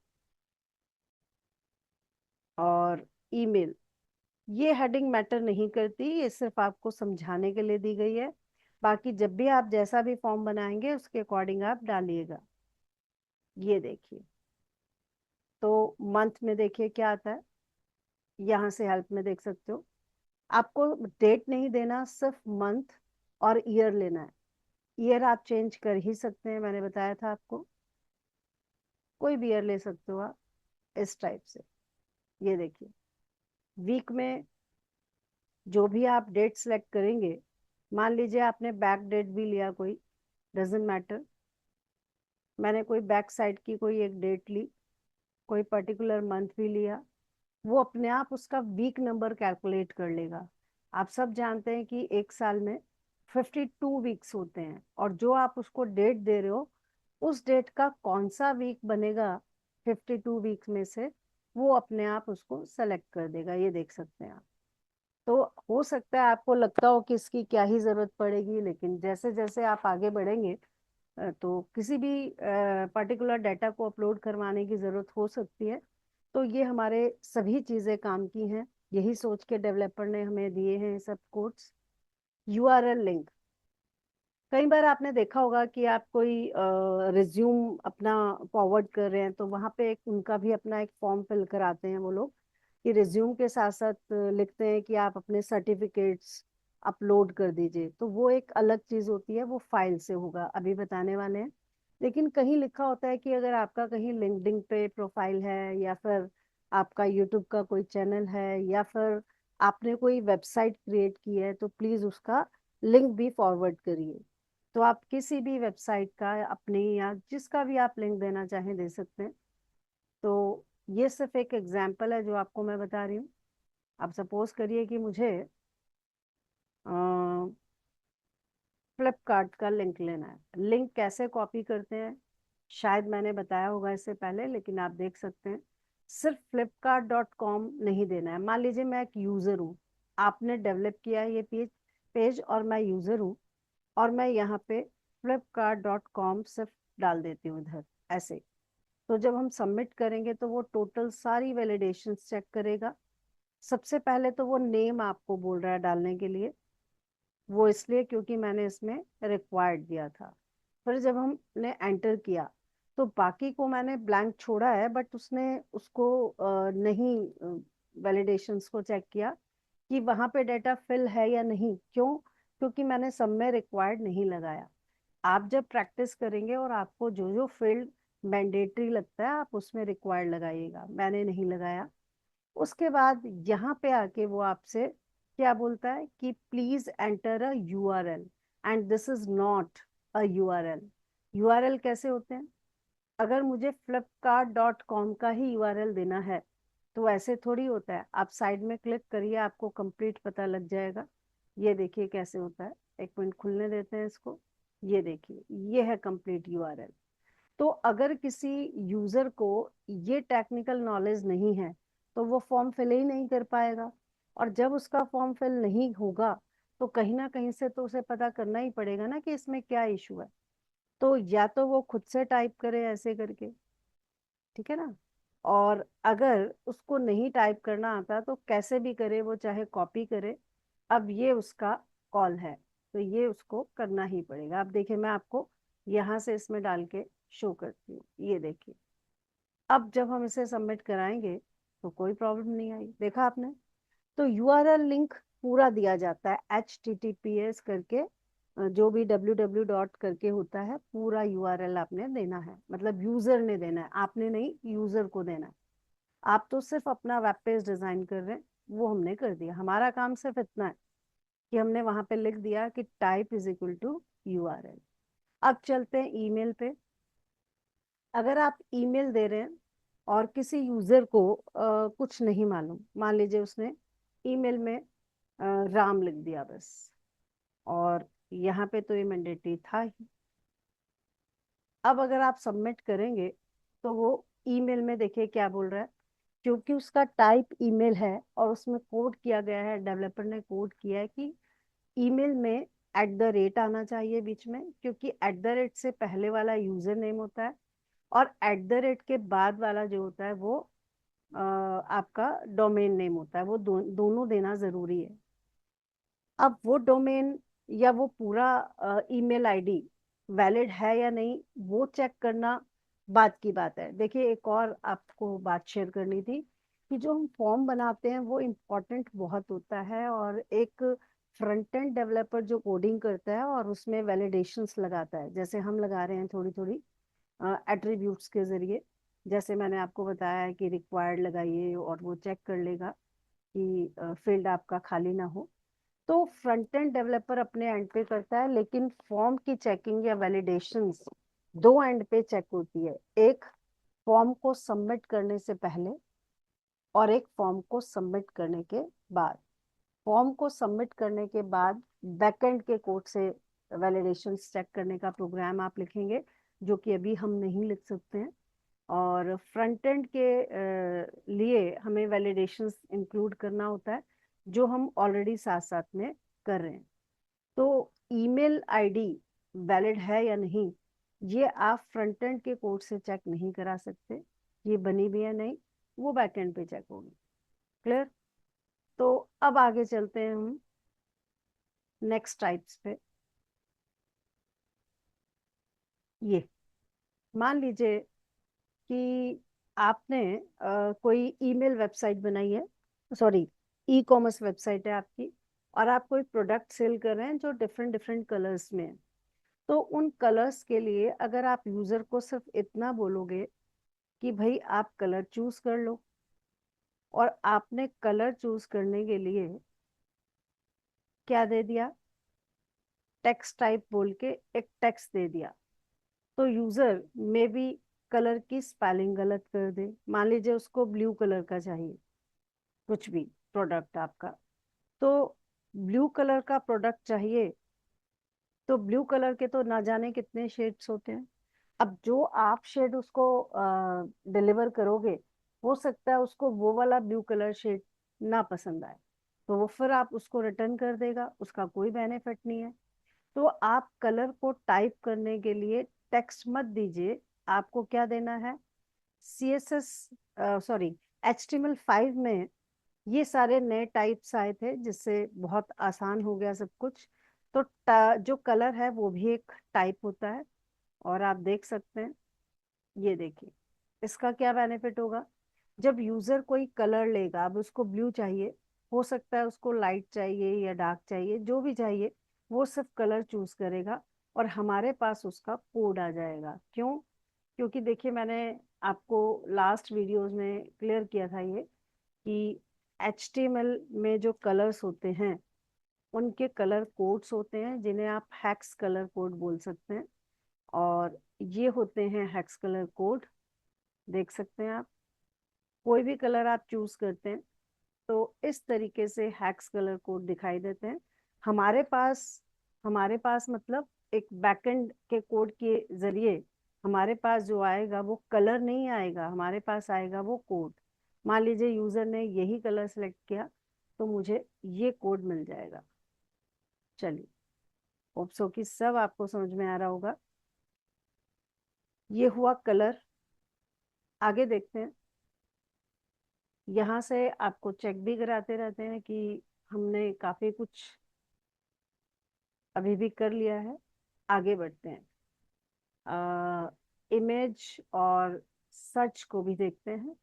और ईमेल। ये हेडिंग मैटर नहीं करती, ये सिर्फ आपको समझाने के लिए दी गई है। बाकी जब भी आप जैसा भी फॉर्म बनाएंगे उसके अकॉर्डिंग आप डालिएगा। ये देखिए, तो मंथ में देखिए क्या आता है, यहाँ से हेल्प में देख सकते हो। आपको डेट नहीं देना, सिर्फ मंथ और ईयर लेना है। ईयर आप चेंज कर ही सकते हैं, मैंने बताया था आपको, कोई भी ईयर ले सकते हो आप इस टाइप से। ये देखिए, वीक में जो भी आप डेट सेलेक्ट करेंगे, मान लीजिए आपने बैक डेट भी लिया कोई, डजेंट मैटर, मैंने कोई बैक साइड की कोई एक डेट ली, कोई पर्टिकुलर मंथ भी लिया, वो अपने आप उसका वीक नंबर कैलकुलेट कर लेगा। आप सब जानते हैं कि एक साल में 52 वीक्स होते हैं, और जो आप उसको डेट दे रहे हो, उस डेट का कौन सा वीक बनेगा 52 वीक्स में से, वो अपने आप उसको सेलेक्ट कर देगा। ये देख सकते हैं आप। तो हो सकता है आपको लगता हो कि इसकी क्या ही जरूरत पड़ेगी, लेकिन जैसे जैसे आप आगे बढ़ेंगे तो किसी भी पर्टिकुलर डाटा को अपलोड करवाने की जरूरत हो सकती है। तो ये हमारे सभी चीजें काम की हैं, यही सोच के डेवलपर ने हमें दिए हैं ये सब कोड्स। URL लिंक, कई बार आपने देखा होगा कि आप कोई रिज्यूम अपना फॉरवर्ड कर रहे हैं, तो वहां पे एक उनका भी अपना एक फॉर्म फिल कराते हैं वो लोग, कि रिज्यूम के साथ साथ लिखते हैं कि आप अपने सर्टिफिकेट्स अपलोड कर दीजिए। तो वो एक अलग चीज होती है, वो फाइल से होगा, अभी बताने वाले हैं। लेकिन कहीं लिखा होता है कि अगर आपका कहीं लिंक्डइन पे प्रोफाइल है, या फिर आपका यूट्यूब का कोई चैनल है, या फिर आपने कोई वेबसाइट क्रिएट की है, तो प्लीज उसका लिंक भी फॉरवर्ड करिए। तो आप किसी भी वेबसाइट का अपनी या जिसका भी आप लिंक देना चाहें दे सकते हैं। तो ये सिर्फ एक एग्जांपल है जो आपको मैं बता रही हूँ। आप सपोज करिए कि मुझे फ्लिपकार्ट का लिंक लेना है। लिंक कैसे कॉपी करते हैं, शायद मैंने बताया होगा इससे पहले, लेकिन आप देख सकते हैं। सिर्फ flipkart.com नहीं देना है। मान लीजिए मैं एक यूजर हूँ, आपने डेवलप किया है ये पेज और मैं यूजर हूँ, और मैं यहाँ पे flipkart.com सिर्फ डाल देती हूँ इधर ऐसे। तो जब हम सबमिट करेंगे तो वो टोटल सारी वैलिडेशन चेक करेगा। सबसे पहले तो वो नेम आपको बोल रहा है डालने के लिए, वो इसलिए क्योंककि मैंने इसमें रिक्वायर्ड दिया था। फिर जब हमने एंटर किया तो बाकी को मैंने ब्लैंक छोड़ा है, बट उसने उसको नहीं, वैलिडेशंस को चेक किया कि वहां पे डेटा फिल है या नहीं। क्यों? क्योंकि मैंने सब में रिक्वायर्ड नहीं लगाया। आप जब प्रैक्टिस करेंगे और आपको जो जो फील्ड मैंडेटरी लगता है आप उसमें रिक्वायर्ड लगाइएगा, मैंने नहीं लगाया। उसके बाद यहाँ पे आके वो आपसे क्या बोलता है कि please enter a URL, and this is not a URL. URL कैसे होते हैं? अगर मुझे flipkart.com का ही यूआरएल देना है तो ऐसे थोड़ी होता है। आप साइड में क्लिक करिए, आपको कंप्लीट पता लग जाएगा। ये देखिए कैसे होता है। एक मिनट खुलने देते हैं इसको। ये देखिए, ये है कंप्लीट यूआरएल। तो अगर किसी यूजर को ये टेक्निकल नॉलेज नहीं है तो वो फॉर्म फिल ही नहीं कर पाएगा। और जब उसका फॉर्म फिल नहीं होगा तो कहीं ना कहीं से तो उसे पता करना ही पड़ेगा ना कि इसमें क्या इशू है। तो या तो वो खुद से टाइप करे ऐसे करके, ठीक है ना। और अगर उसको नहीं टाइप करना आता तो कैसे भी करे, वो चाहे कॉपी करे। अब ये उसका कॉल है, तो ये उसको करना ही पड़ेगा। अब देखिए मैं आपको यहाँ से इसमें डाल के शो करती हूँ। ये देखिए, अब जब हम इसे सबमिट कराएंगे तो कोई प्रॉब्लम नहीं आई, देखा आपने। तो यूआरएल लिंक पूरा दिया जाता है, HTTPS करके, जो भी www करके होता है, पूरा यूआरएल आपने देना है। मतलब यूजर ने देना है, आपने नहीं, यूजर को देना है। आप तो सिर्फ अपना वेब पेज डिजाइन कर रहे हैं, वो हमने कर दिया। हमारा काम सिर्फ इतना है कि हमने वहां पे लिख दिया कि type is equal to URL. अब चलते हैं ईमेल पे। अगर आप ईमेल दे रहे हैं और किसी यूजर को कुछ नहीं मालूम, मान लीजिए उसने ईमेल में राम लिख दिया बस, और यहाँ पे तो ये मैंडेटरी था ही। अब अगर आप सबमिट करेंगे तो वो ईमेल में देखिए क्या बोल रहा है। क्योंकि उसका टाइप ईमेल है और उसमें कोड किया गया है, डेवलपर ने कोड किया है कि ईमेल में @ आना चाहिए बीच में, क्योंकि @ से पहले वाला यूजर नेम होता है और @ के बाद वाला जो होता है वो आपका डोमेन नेम होता है। वो दोनों देना जरूरी है। अब वो डोमेन या वो पूरा ईमेल आईडी वैलिड है या नहीं, वो चेक करना बात की बात है। देखिए एक और आपको बात शेयर करनी थी कि जो हम फॉर्म बनाते हैं वो इम्पोर्टेंट बहुत होता है। और एक फ्रंट एंड डेवलपर जो कोडिंग करता है और उसमें वैलिडेशंस लगाता है, जैसे हम लगा रहे हैं थोड़ी थोड़ी एट्रीब्यूट्स के जरिए। जैसे मैंने आपको बताया है कि रिक्वायर्ड लगाइए और वो चेक कर लेगा कि फील्ड आपका खाली ना हो। तो फ्रंट एंड डेवलपर अपने एंड पे करता है, लेकिन फॉर्म की चेकिंग या वैलिडेशंस दो एंड पे चेक होती है। एक फॉर्म को सबमिट करने से पहले और एक फॉर्म को सबमिट करने के बाद। फॉर्म को सबमिट करने के बाद बैकएंड के कोड से वैलिडेशन चेक करने का प्रोग्राम आप लिखेंगे, जो कि अभी हम नहीं लिख सकते हैं। और फ्रंट एंड के लिए हमें वैलिडेशंस इंक्लूड करना होता है, जो हम ऑलरेडी साथ साथ में कर रहे हैं। तो ईमेल आईडी वैलिड है या नहीं, ये आप फ्रंट एंड के कोड से चेक नहीं करा सकते। ये बनी भी है नहीं, वो बैक एंड पे चेक होगी। क्लियर? तो अब आगे चलते हैं हम नेक्स्ट टाइप्स पे। ये मान लीजिए कि आपने कोई ईमेल वेबसाइट बनाई है, सॉरी, ई कॉमर्स वेबसाइट है आपकी, और आप कोई प्रोडक्ट सेल कर रहे हैं जो डिफरेंट डिफरेंट कलर्स में है। तो उन कलर्स के लिए अगर आप यूजर को सिर्फ इतना बोलोगे कि भाई आप कलर चूज कर लो, और आपने कलर चूज करने के लिए क्या दे दिया, टेक्स्ट टाइप बोल के एक टेक्स्ट दे दिया, तो यूजर में भी कलर की स्पेलिंग गलत कर दे। मान लीजिए उसको ब्लू कलर का चाहिए, कुछ भी प्रोडक्ट आपका, तो ब्लू कलर का प्रोडक्ट चाहिए, तो ब्लू कलर के तो ना जाने कितने शेड्स होते हैं। अब जो आप शेड उसको डिलीवर करोगे, हो सकता है उसको वो वाला ब्लू कलर शेड ना पसंद आए, तो वो फिर आप उसको रिटर्न कर देगा, उसका कोई बेनिफिट नहीं है। तो आप कलर को टाइप करने के लिए टेक्स्ट मत दीजिए, आपको क्या देना है, CSS, सॉरी, HTML5 में ये सारे नए टाइप्स आए थे जिससे बहुत आसान हो गया सब कुछ। तो जो कलर है वो भी एक टाइप होता है, और आप देख सकते हैं, ये देखिए, इसका क्या बेनिफिट होगा। जब यूजर कोई कलर लेगा, अब उसको ब्लू चाहिए, हो सकता है उसको लाइट चाहिए या डार्क चाहिए, जो भी चाहिए, वो सिर्फ कलर चूज करेगा और हमारे पास उसका कोड आ जाएगा। क्यों? क्योंकि देखिए, मैंने आपको लास्ट वीडियोस में क्लियर किया था ये, कि HTML में जो कलर्स होते हैं उनके कलर कोड्स होते हैं, जिन्हें आप हेक्स कलर कोड बोल सकते हैं। और ये होते हैं हेक्स कलर कोड, देख सकते हैं आप, कोई भी कलर आप चूज करते हैं तो इस तरीके से हैक्स कलर कोड दिखाई देते हैं हमारे पास मतलब एक बैकएंड के कोड के जरिए हमारे पास जो आएगा वो कलर नहीं आएगा, हमारे पास आएगा वो कोड। मान लीजिए यूजर ने यही कलर सेलेक्ट किया, तो मुझे ये कोड मिल जाएगा। चलिए, होप सो कि सब आपको समझ में आ रहा होगा। ये हुआ कलर। आगे देखते हैं। यहाँ से आपको चेक भी कराते रहते हैं कि हमने काफी कुछ अभी भी कर लिया है। आगे बढ़ते हैं। इमेज और सर्च को भी देखते हैं।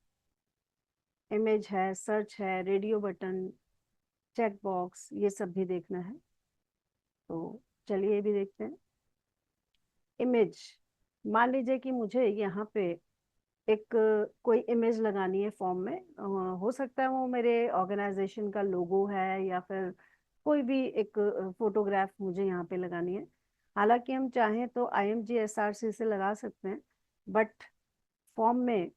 इमेज है, सर्च है, रेडियो बटन, चेक बॉक्स, ये सब भी देखना है। तो चलिए ये भी देखते हैं। इमेज, मान लीजिए कि मुझे यहाँ पे एक कोई इमेज लगानी है फॉर्म में। हो सकता है वो मेरे ऑर्गेनाइजेशन का लोगो है या फिर कोई भी एक फोटोग्राफ मुझे यहाँ पे लगानी है। हालांकि हम चाहें तो IMG SRC से लगा सकते हैं, बट फॉर्म में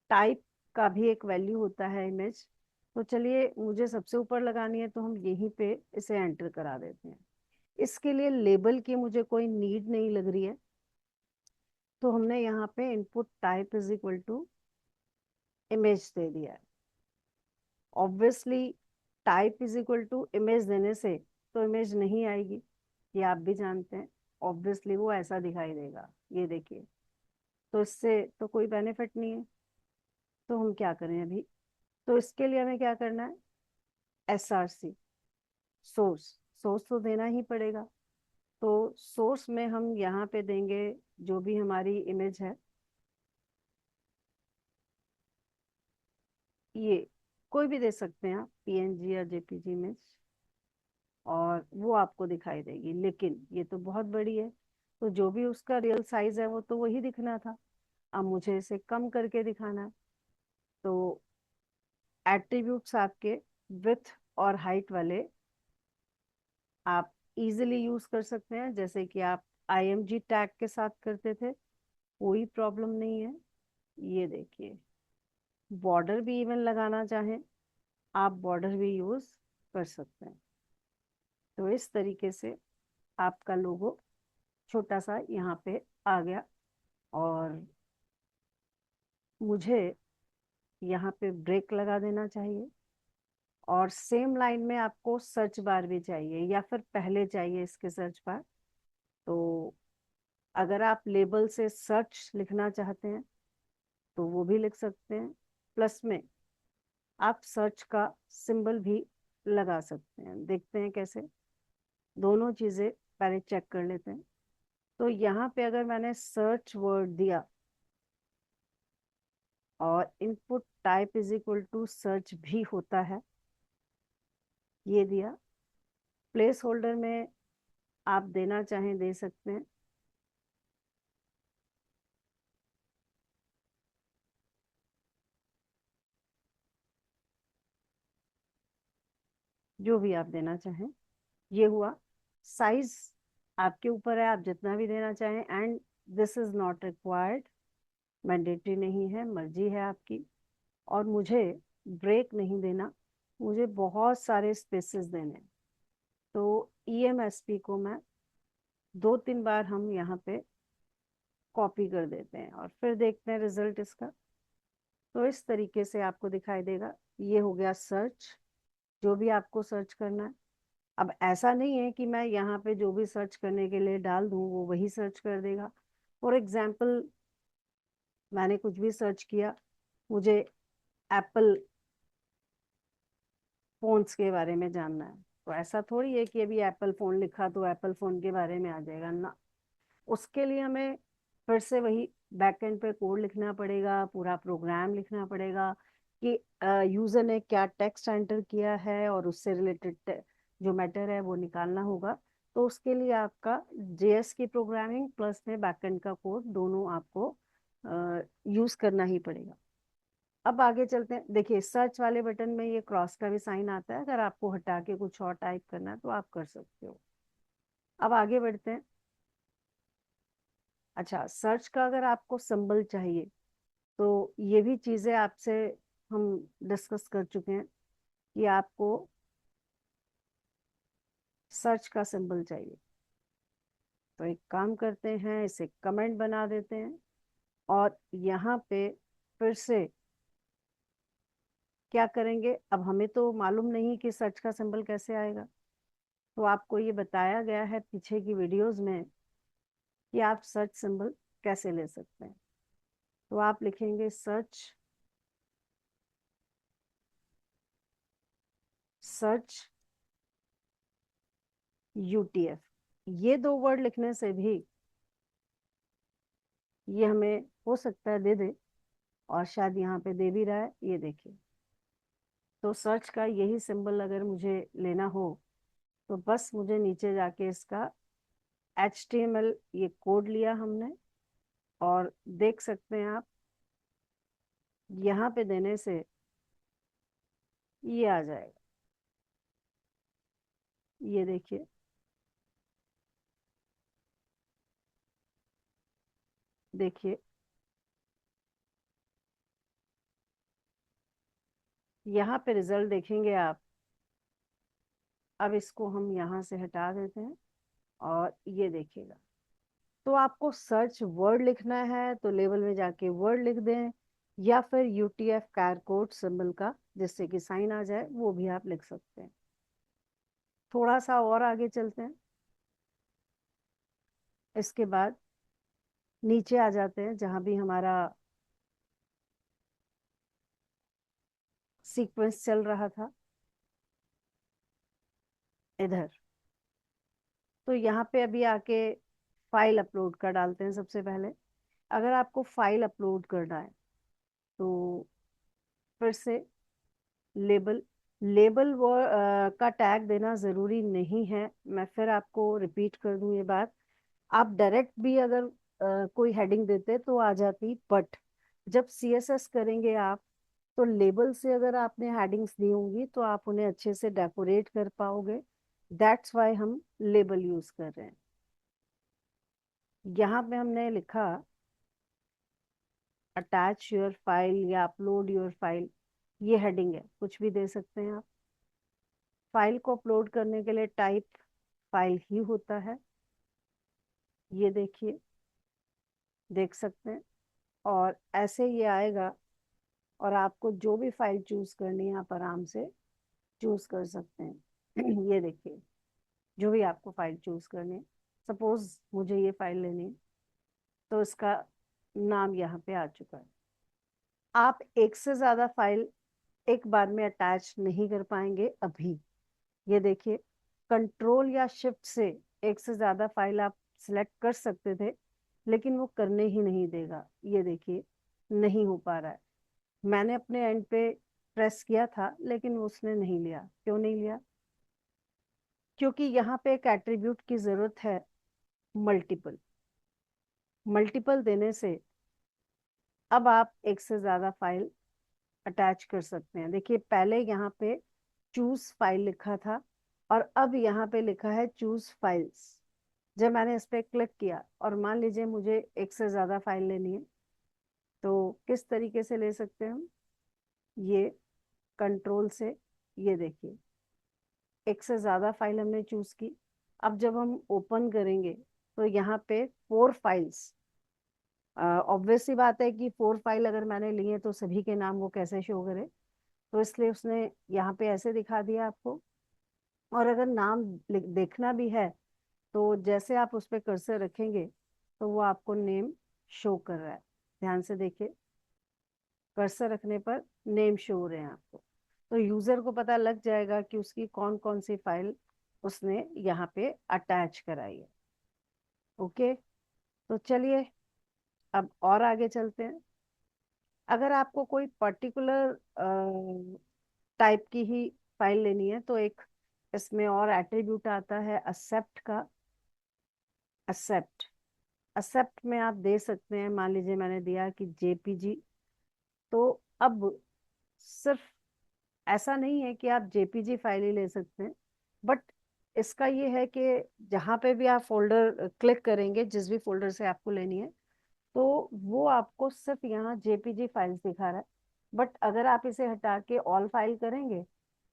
टाइप का भी एक वैल्यू होता है इमेज। तो चलिए, मुझे सबसे ऊपर लगानी है तो हम यहीं पे इसे एंटर करा देते हैं। इसके लिए लेबल की मुझे कोई नीड नहीं लग रही है, तो हमने यहाँ पे input type is equal to image दे दिया है। Obviously type is equal to image देने से तो इमेज नहीं आएगी, ये आप भी जानते हैं। ऑब्वियसली वो ऐसा दिखाई देगा, ये देखिए। तो इससे तो कोई बेनिफिट नहीं है। तो हम क्या करें अभी? तो इसके लिए हमें क्या करना है, SRC, सोर्स। सोर्स तो देना ही पड़ेगा। तो सोर्स में हम यहाँ पे देंगे जो भी हमारी इमेज है, ये कोई भी दे सकते हैं आप, PNG या JPG इमेज, और वो आपको दिखाई देगी। लेकिन ये तो बहुत बड़ी है, तो जो भी उसका रियल साइज है वो तो वही दिखना था। अब मुझे इसे कम करके दिखाना है। तो एट्रीब्यूट्स आपके विथ और हाइट वाले आप इजीली यूज कर सकते हैं, जैसे कि आप IMG टैग के साथ करते थे, कोई प्रॉब्लम नहीं है। ये देखिए, बॉर्डर भी इवन लगाना चाहें आप बॉर्डर भी यूज कर सकते हैं। तो इस तरीके से आपका लोगो छोटा सा यहाँ पे आ गया। और मुझे यहाँ पे ब्रेक लगा देना चाहिए, और सेम लाइन में आपको सर्च बार भी चाहिए या फिर पहले चाहिए इसके सर्च बार। तो अगर आप लेबल से सर्च लिखना चाहते हैं तो वो भी लिख सकते हैं, प्लस में आप सर्च का सिंबल भी लगा सकते हैं। देखते हैं कैसे, दोनों चीजें पहले चेक कर लेते हैं। तो यहाँ पे अगर मैंने सर्च वर्ड दिया और input type is equal to search भी होता है, ये दिया। प्लेस होल्डर में आप देना चाहें दे सकते हैं, जो भी आप देना चाहें। ये हुआ। साइज आपके ऊपर है, आप जितना भी देना चाहें। And this is not required, mandatory नहीं है, मर्जी है आपकी। और मुझे ब्रेक नहीं देना, मुझे बहुत सारे स्पेसेस देने हैं। तो EMSP को मैं 2-3 बार हम यहाँ पे कॉपी कर देते हैं और फिर देखते हैं रिजल्ट इसका। तो इस तरीके से आपको दिखाई देगा। ये हो गया सर्च, जो भी आपको सर्च करना है। अब ऐसा नहीं है कि मैं यहाँ पे जो भी सर्च करने के लिए डाल दूँ वो वही सर्च कर देगा। फॉर एग्जाम्पल, मैंने कुछ भी सर्च किया, मुझे एप्पल फोन्स के बारे में जानना है, तो ऐसा थोड़ी है कि अभी एप्पल फोन लिखा तो एप्पल फोन के बारे में आ जाएगा ना। उसके लिए हमें फिर से वही बैकएंड पे कोड लिखना पड़ेगा, पूरा प्रोग्राम लिखना पड़ेगा कि यूजर ने क्या टेक्स्ट एंटर किया है और उससे रिलेटेड जो मैटर है वो निकालना होगा। तो उसके लिए आपका जेएस की प्रोग्रामिंग प्लस में बैकएंड का कोड दोनों आपको यूज करना ही पड़ेगा। अब आगे चलते हैं। देखिए सर्च वाले बटन में ये क्रॉस का भी साइन आता है, अगर आपको हटा के कुछ और टाइप करना है तो आप कर सकते हो। अब आगे बढ़ते हैं। अच्छा, सर्च का अगर आपको सिंबल चाहिए तो ये भी चीजें आपसे हम डिस्कस कर चुके हैं कि आपको सर्च का सिंबल चाहिए। तो एक काम करते हैं, इसे कमेंट बना देते हैं और यहाँ पे फिर से क्या करेंगे। अब हमें तो मालूम नहीं कि सर्च का सिंबल कैसे आएगा, तो आपको ये बताया गया है पीछे की वीडियोस में कि आप सर्च सिंबल कैसे ले सकते हैं। तो आप लिखेंगे सर्च, सर्च यूटीएफ। ये दो वर्ड लिखने से भी ये हमें हो सकता है दे दे, और शायद यहाँ पे दे भी रहा है, ये देखिए। तो सर्च का यही सिंबल अगर मुझे लेना हो तो बस मुझे नीचे जाके इसका HTML ये कोड लिया हमने, और देख सकते हैं आप यहाँ पे देने से ये आ जाएगा। ये देखिए, देखिए यहाँ पे रिजल्ट देखेंगे आप। अब इसको हम यहाँ से हटा देते हैं और ये देखिएगा। तो आपको सर्च वर्ड लिखना है तो लेवल में जाके वर्ड लिख दें, या फिर यूटीएफ कैर कोड सिंबल का जिससे कि साइन आ जाए वो भी आप लिख सकते हैं। थोड़ा सा और आगे चलते हैं। इसके बाद नीचे आ जाते हैं जहां भी हमारा सीक्वेंस चल रहा था, इधर। तो यहाँ पे अभी आके फाइल अपलोड कर डालते हैं सबसे पहले। अगर आपको फाइल अपलोड करना है तो फिर से लेबल, लेबल वो का टैग देना ज़रूरी नहीं है। मैं फिर आपको रिपीट कर दूं ये बात। आप डायरेक्ट भी अगर कोई हेडिंग देते तो आ जाती, बट जब CSS करेंगे आप तो लेबल से अगर आपने हेडिंग्स दी होंगी तो आप उन्हें अच्छे से डेकोरेट कर पाओगे। दैट्स वाई हम लेबल यूज कर रहे हैं। यहाँ पे हमने लिखा अटैच योर फाइल या अपलोड योर फाइल, ये हेडिंग है, कुछ भी दे सकते हैं आप। फाइल को अपलोड करने के लिए टाइप फाइल ही होता है, ये देखिए, देख सकते हैं। और ऐसे ये आएगा और आपको जो भी फाइल चूज करनी है आप आराम से चूज कर सकते हैं। ये देखिए, जो भी आपको फाइल चूज करनी है, सपोज मुझे ये फाइल लेनी है तो इसका नाम यहाँ पे आ चुका है। आप एक से ज्यादा फाइल एक बार में अटैच नहीं कर पाएंगे अभी। ये देखिए, कंट्रोल या शिफ्ट से एक से ज्यादा फाइल आप सिलेक्ट कर सकते थे, लेकिन वो करने ही नहीं देगा। ये देखिए, नहीं हो पा रहा है। मैंने अपने एंड पे प्रेस किया था लेकिन उसने नहीं लिया। क्यों नहीं लिया? क्योंकि यहाँ पे एक एट्रीब्यूट की जरूरत है, मल्टीपल। मल्टीपल देने से अब आप एक से ज्यादा फाइल अटैच कर सकते हैं। देखिए, पहले यहाँ पे चूज फाइल लिखा था और अब यहाँ पे लिखा है चूज फाइल्स। जब मैंने इस पे क्लिक किया और मान लीजिए मुझे एक से ज्यादा फाइल लेनी है तो किस तरीके से ले सकते हैं हम? ये कंट्रोल से, ये देखिए, एक से ज्यादा फाइल हमने चूज की। अब जब हम ओपन करेंगे तो यहाँ पे 4 फाइल्स ऑब्वियस सी बात है कि 4 फाइल अगर मैंने ली है तो सभी के नाम वो कैसे शो करे, तो इसलिए उसने यहाँ पे ऐसे दिखा दिया आपको। और अगर नाम देखना भी है तो जैसे आप उस पर कर्सर रखेंगे तो वो आपको नेम शो कर रहा है। ध्यान से देखिए, कर्सर रखने पर नेम शो हो रहे हैं आपको, तो यूजर को पता लग जाएगा कि उसकी कौन कौन सी फाइल उसने यहाँ पे अटैच कराई है। ओके, तो चलिए अब और आगे चलते हैं। अगर आपको कोई पर्टिकुलर टाइप की ही फाइल लेनी है तो एक इसमें और एट्रीब्यूट आता है एक्सेप्ट का। एक्सेप्ट, एक्सेप्ट में आप दे सकते हैं, मान लीजिए मैंने दिया कि जेपीजी। तो अब सिर्फ ऐसा नहीं है कि आप जेपीजी फाइल ही ले सकते हैं, बट इसका ये है कि जहाँ पे भी आप फोल्डर क्लिक करेंगे, जिस भी फोल्डर से आपको लेनी है, तो वो आपको सिर्फ यहाँ जेपीजी फाइल्स दिखा रहा है। बट अगर आप इसे हटा के ऑल फाइल करेंगे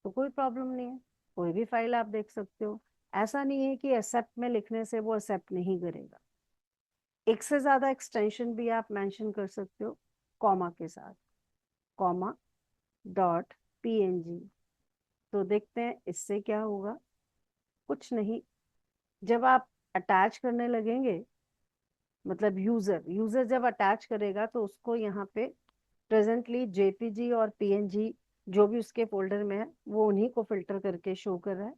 तो कोई प्रॉब्लम नहीं है, कोई भी फाइल आप देख सकते हो। ऐसा नहीं है कि एक्सेप्ट में लिखने से वो एक्सेप्ट नहीं करेगा। एक से ज्यादा एक्सटेंशन भी आप मेंशन कर सकते हो कॉमा के साथ, कॉमा डॉट पीएनजी। तो देखते हैं इससे क्या होगा। कुछ नहीं, जब आप अटैच करने लगेंगे, मतलब यूजर यूजर जब अटैच करेगा तो उसको यहाँ पे प्रेजेंटली जेपीजी और पीएनजी जो भी उसके फोल्डर में है वो उन्हीं को फिल्टर करके शो कर रहा है।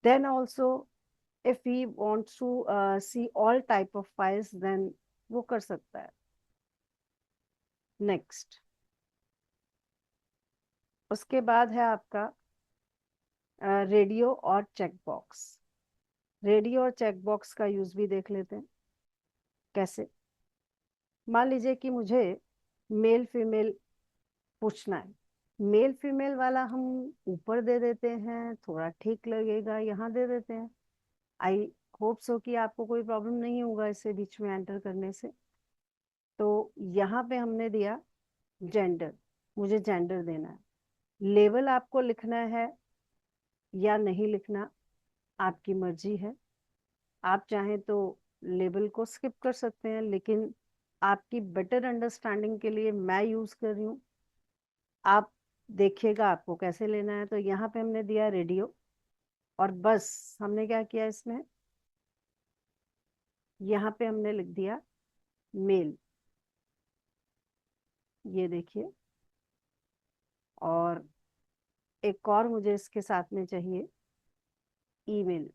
Then also if he wants to see all type of files then वो कर सकता है। नेक्स्ट, उसके बाद है आपका रेडियो और चेक बॉक्स। रेडियो और चेक बॉक्स का यूज भी देख लेते हैं कैसे। मान लीजिए कि मुझे मेल फीमेल पूछना है। मेल फीमेल वाला हम ऊपर दे देते हैं, थोड़ा ठीक लगेगा, यहाँ दे देते हैं। आई होप सो कि आपको कोई प्रॉब्लम नहीं होगा इसे बीच में एंटर करने से। तो यहाँ पे हमने दिया जेंडर, मुझे जेंडर देना है। लेवल आपको लिखना है या नहीं लिखना आपकी मर्जी है। आप चाहें तो लेबल को स्किप कर सकते हैं, लेकिन आपकी बेटर अंडरस्टैंडिंग के लिए मैं यूज कर रही हूँ। आप देखिएगा आपको कैसे लेना है। तो यहाँ पे हमने दिया रेडियो, और बस हमने क्या किया इसमें, यहाँ पे हमने लिख दिया मेल, ये देखिए। और एक और मुझे इसके साथ में चाहिए ईमेल,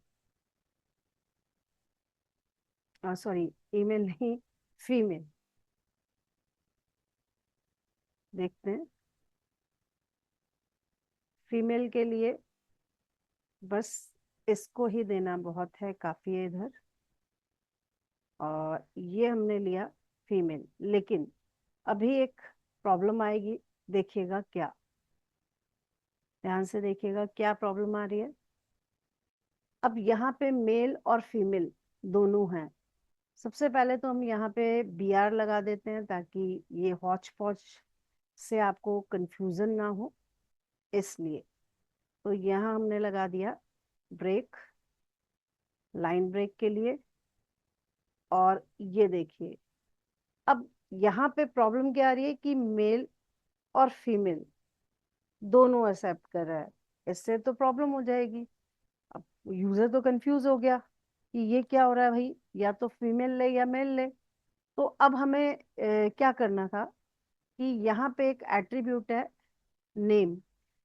सॉरी ईमेल नहीं, फीमेल। देखते हैं, फीमेल के लिए बस इसको ही देना बहुत है, काफी है इधर। और ये हमने लिया फीमेल, लेकिन अभी एक प्रॉब्लम आएगी, देखिएगा क्या। ध्यान से देखिएगा क्या प्रॉब्लम आ रही है। अब यहाँ पे मेल और फीमेल दोनों हैं। सबसे पहले तो हम यहाँ पे बी आर लगा देते हैं ताकि ये हॉच पॉच से आपको कंफ्यूजन ना हो, इसलिए। तो यहाँ हमने लगा दिया ब्रेक, लाइन ब्रेक के लिए। और ये देखिए, अब यहाँ पे प्रॉब्लम क्या आ रही है कि मेल और फीमेल दोनों एक्सेप्ट कर रहा है, इससे तो प्रॉब्लम हो जाएगी। अब यूजर तो कंफ्यूज हो गया कि ये क्या हो रहा है भाई, या तो फीमेल ले या मेल ले। तो अब हमें क्या करना था कि यहाँ पे एक एट्रीब्यूट है नेम।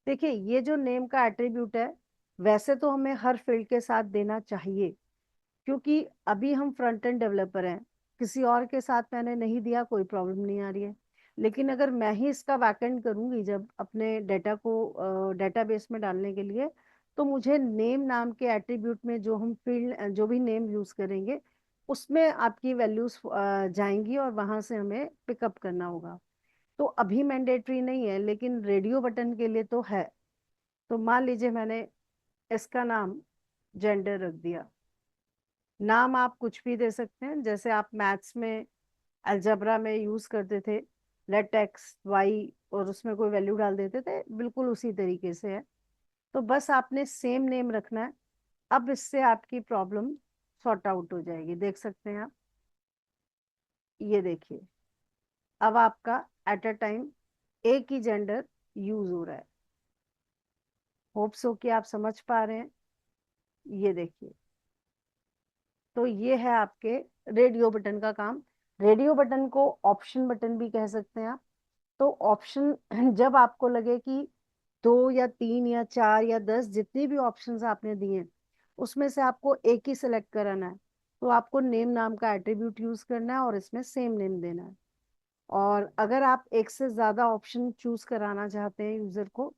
देखिए, ये जो नेम का एट्रीब्यूट है, वैसे तो हमें हर फील्ड के साथ देना चाहिए, क्योंकि अभी हम फ्रंट एंड डेवलपर हैं। किसी और के साथ मैंने नहीं दिया, कोई प्रॉब्लम नहीं आ रही है। लेकिन अगर मैं ही इसका बैकएंड करूंगी जब अपने डेटा को डेटाबेस में डालने के लिए, तो मुझे नेम नाम के एट्रीब्यूट में जो हम फील्ड जो भी नेम यूज करेंगे उसमें आपकी वैल्यूज जाएंगी और वहां से हमें पिकअप करना होगा। तो अभी मैंडेटरी नहीं है, लेकिन रेडियो बटन के लिए तो है। तो मान लीजिए मैंने इसका नाम जेंडर रख दिया। नाम आप कुछ भी दे सकते हैं, जैसे आप मैथ्स में अलजेब्रा में यूज करते थे, लेट एक्स वाई, और उसमें कोई वैल्यू डाल देते थे, बिल्कुल उसी तरीके से है। तो बस आपने सेम नेम रखना है। अब इससे आपकी प्रॉब्लम सॉर्ट आउट हो जाएगी, देख सकते हैं आप। ये देखिए, अब आपका एट अ टाइम एक ही जेंडर यूज हो रहा है। होप सो कि आप समझ पा रहे हैं। ये देखिए, तो ये है आपके रेडियो बटन का काम। रेडियो बटन को ऑप्शन बटन भी कह सकते हैं आप। तो ऑप्शन जब आपको लगे कि दो या तीन या चार या 10 जितनी भी ऑप्शंस आपने दिए हैं, उसमें से आपको एक ही सिलेक्ट कराना है, तो आपको नेम नाम का एट्रीब्यूट यूज करना है और इसमें सेम नेम देना है। और अगर आप एक से ज्यादा ऑप्शन चूज कराना चाहते हैं यूजर को,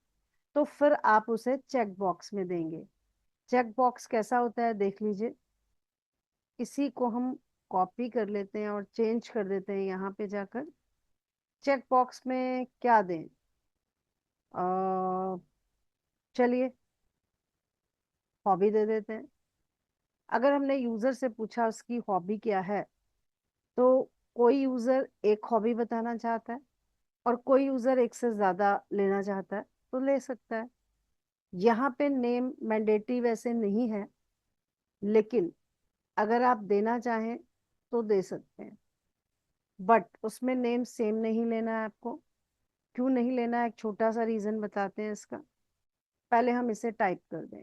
तो फिर आप उसे चेक बॉक्स में देंगे। चेक बॉक्स कैसा होता है देख लीजिए। इसी को हम कॉपी कर लेते हैं और चेंज कर देते हैं यहाँ पे जाकर। चेक बॉक्स में क्या दें? चलिए, हॉबी दे देते हैं। अगर हमने यूजर से पूछा उसकी हॉबी क्या है, तो कोई यूजर एक हॉबी बताना चाहता है और कोई यूजर एक से ज्यादा लेना चाहता है, तो ले सकता है। यहाँ पे नेम मैंडेटरी वैसे नहीं है, लेकिन अगर आप देना चाहें तो दे सकते हैं। बट उसमें नेम सेम नहीं लेना है आपको। क्यों नहीं लेना है, एक छोटा सा रीजन बताते हैं इसका। पहले हम इसे टाइप कर दें।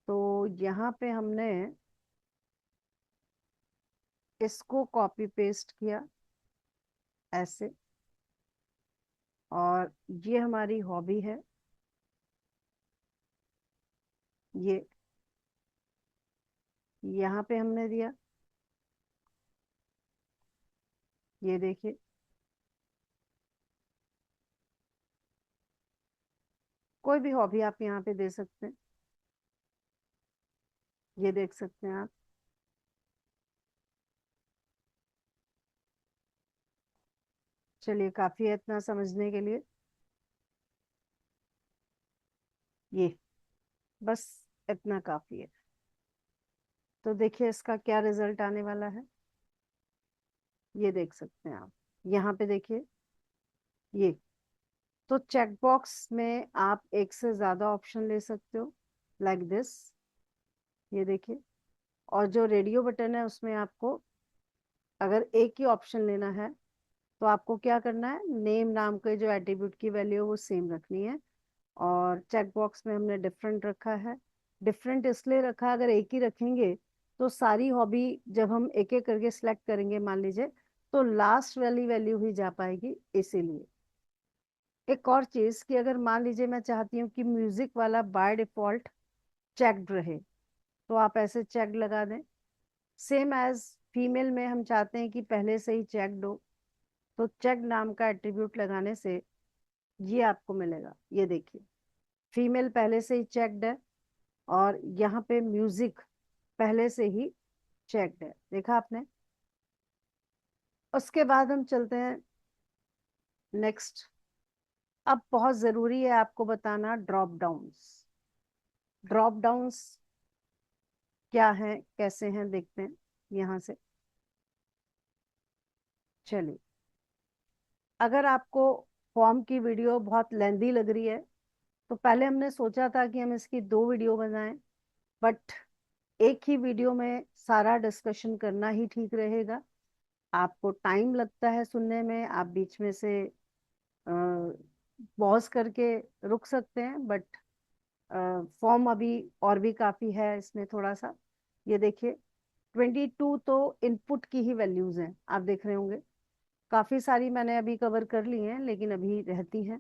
तो यहाँ पे हमने इसको कॉपी पेस्ट किया ऐसे, और ये हमारी हॉबी है। ये यहाँ पे हमने दिया। ये देखिए, कोई भी हॉबी आप यहाँ पे दे सकते हैं। ये देख सकते हैं आप। चलिए, काफी है इतना समझने के लिए। ये बस इतना काफी है। तो देखिए इसका क्या रिजल्ट आने वाला है। ये देख सकते हैं आप। यहाँ पे देखिए, ये तो चेकबॉक्स में आप एक से ज्यादा ऑप्शन ले सकते हो, लाइक दिस। ये देखिए, और जो रेडियो बटन है उसमें आपको अगर एक ही ऑप्शन लेना है, तो आपको क्या करना है, नेम नाम के जो एट्रीब्यूट की वैल्यू है वो सेम रखनी है। और चेक बॉक्स में हमने डिफरेंट रखा है। डिफरेंट इसलिए रखा, अगर एक ही रखेंगे तो सारी हॉबी जब हम एक एक करके सिलेक्ट करेंगे मान लीजिए, तो लास्ट वाली वैल्यू ही जा पाएगी, इसीलिए। एक और चीज कि अगर मान लीजिए मैं चाहती हूँ कि म्यूजिक वाला बाय डिफॉल्ट चेक्ड रहे, तो आप ऐसे चेक लगा दें। सेम एज फीमेल में हम चाहते हैं कि पहले से ही चेक्ड हो, तो चेक नाम का एट्रीब्यूट लगाने से ये आपको मिलेगा। ये देखिए, फीमेल पहले से ही चेक्ड है, और यहाँ पे म्यूजिक पहले से ही चेक्ड है। देखा आपने। उसके बाद हम चलते हैं नेक्स्ट। अब बहुत जरूरी है आपको बताना ड्रॉप डाउन्स। ड्रॉप डाउन्स क्या है, कैसे हैं, देखते हैं यहाँ से। चलिए, अगर आपको फॉर्म की वीडियो बहुत लेंदी लग रही है, तो पहले हमने सोचा था कि हम इसकी दो वीडियो बनाएं, बट एक ही वीडियो में सारा डिस्कशन करना ही ठीक रहेगा। आपको टाइम लगता है सुनने में, आप बीच में से पॉज करके रुक सकते हैं, बट फॉर्म अभी और भी काफी है इसमें थोड़ा सा। ये देखिए, 22 तो इनपुट की ही वैल्यूज हैं, आप देख रहे होंगे। काफी सारी मैंने अभी कवर कर ली हैं, लेकिन अभी रहती हैं,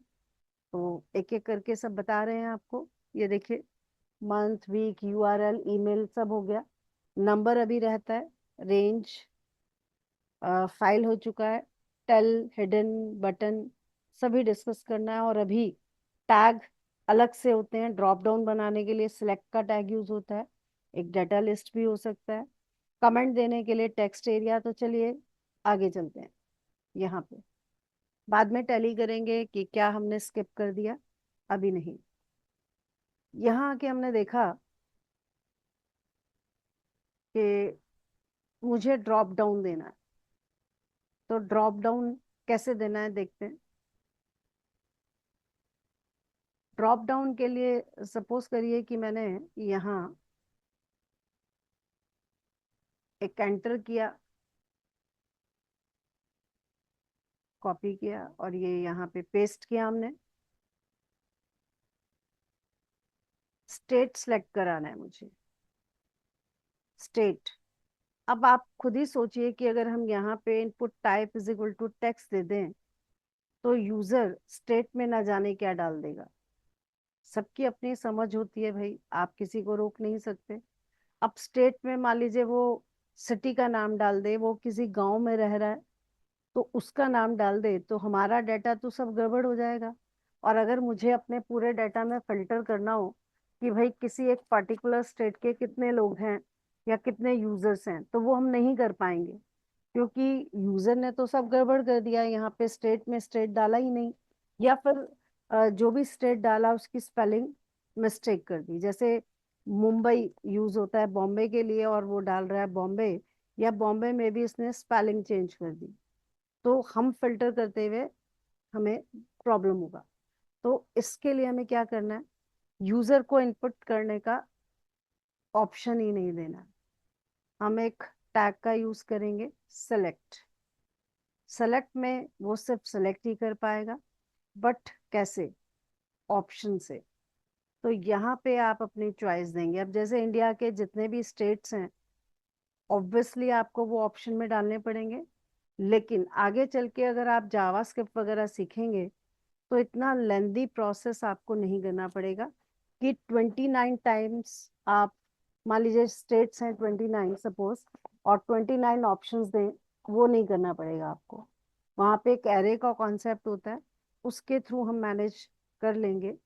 तो एक एक करके सब बता रहे हैं आपको। ये देखिए, मंथ, वीक, यूआरएल, ईमेल सब हो गया। नंबर अभी रहता है। रेंज फाइल हो चुका है। टेल, हिडन, बटन सभी डिस्कस करना है। और अभी टैग अलग से होते हैं ड्रॉप डाउन बनाने के लिए। सिलेक्ट का टैग यूज होता है, एक डाटा लिस्ट भी हो सकता है, कमेंट देने के लिए टेक्स्ट एरिया। तो चलिए आगे चलते हैं। यहाँ पे बाद में टैली करेंगे कि क्या हमने स्किप कर दिया, अभी नहीं। यहाँ आके हमने देखा कि मुझे ड्रॉप डाउन देना है। तो ड्रॉप डाउन कैसे देना है देखते हैं। ड्रॉप डाउन के लिए सपोज करिए कि मैंने यहाँ एक एंटर किया, कॉपी किया और ये यहाँ पे पेस्ट किया हमने। स्टेट सेलेक्ट कराना है मुझे, स्टेट। अब आप खुद ही सोचिए कि अगर हम यहाँ पे input type is equal to text दे दें तो यूजर स्टेट में ना जाने क्या डाल देगा। सबकी अपनी समझ होती है भाई, आप किसी को रोक नहीं सकते। अब स्टेट में मान लीजिए वो सिटी का नाम डाल दे, वो किसी गांव में रह रहा है तो उसका नाम डाल दे, तो हमारा डाटा तो सब गड़बड़ हो जाएगा। और अगर मुझे अपने पूरे डाटा में फिल्टर करना हो कि भाई किसी एक पर्टिकुलर स्टेट के कितने लोग हैं या कितने यूजर्स हैं, तो वो हम नहीं कर पाएंगे, क्योंकि यूजर ने तो सब गड़बड़ कर दिया है। यहाँ पे स्टेट में स्टेट डाला ही नहीं, या फिर जो भी स्टेट डाला उसकी स्पेलिंग मिस्टेक कर दी। जैसे मुंबई यूज होता है बॉम्बे के लिए और वो डाल रहा है बॉम्बे, या बॉम्बे में भी इसने स्पेलिंग चेंज कर दी, तो हम फिल्टर करते हुए हमें प्रॉब्लम होगा। तो इसके लिए हमें क्या करना है, यूजर को इनपुट करने का ऑप्शन ही नहीं देना। हम एक टैग का यूज करेंगे, सेलेक्ट। सेलेक्ट में वो सिर्फ सेलेक्ट ही कर पाएगा, बट कैसे, ऑप्शन से। तो यहाँ पे आप अपनी चॉइस देंगे। अब जैसे इंडिया के जितने भी स्टेट्स हैं, ऑब्वियसली आपको वो ऑप्शन में डालने पड़ेंगे। लेकिन आगे चल के अगर आप जावास्क्रिप्ट वगैरह सीखेंगे तो इतना लेंदी प्रोसेस आपको नहीं करना पड़ेगा कि 29 टाइम्स आप, मान लीजिए स्टेट्स हैं 29 सपोज, और 29 ऑप्शंस दें, वो नहीं करना पड़ेगा आपको। वहाँ पे एक एरे का कॉन्सेप्ट होता है, उसके थ्रू हम मैनेज कर लेंगे।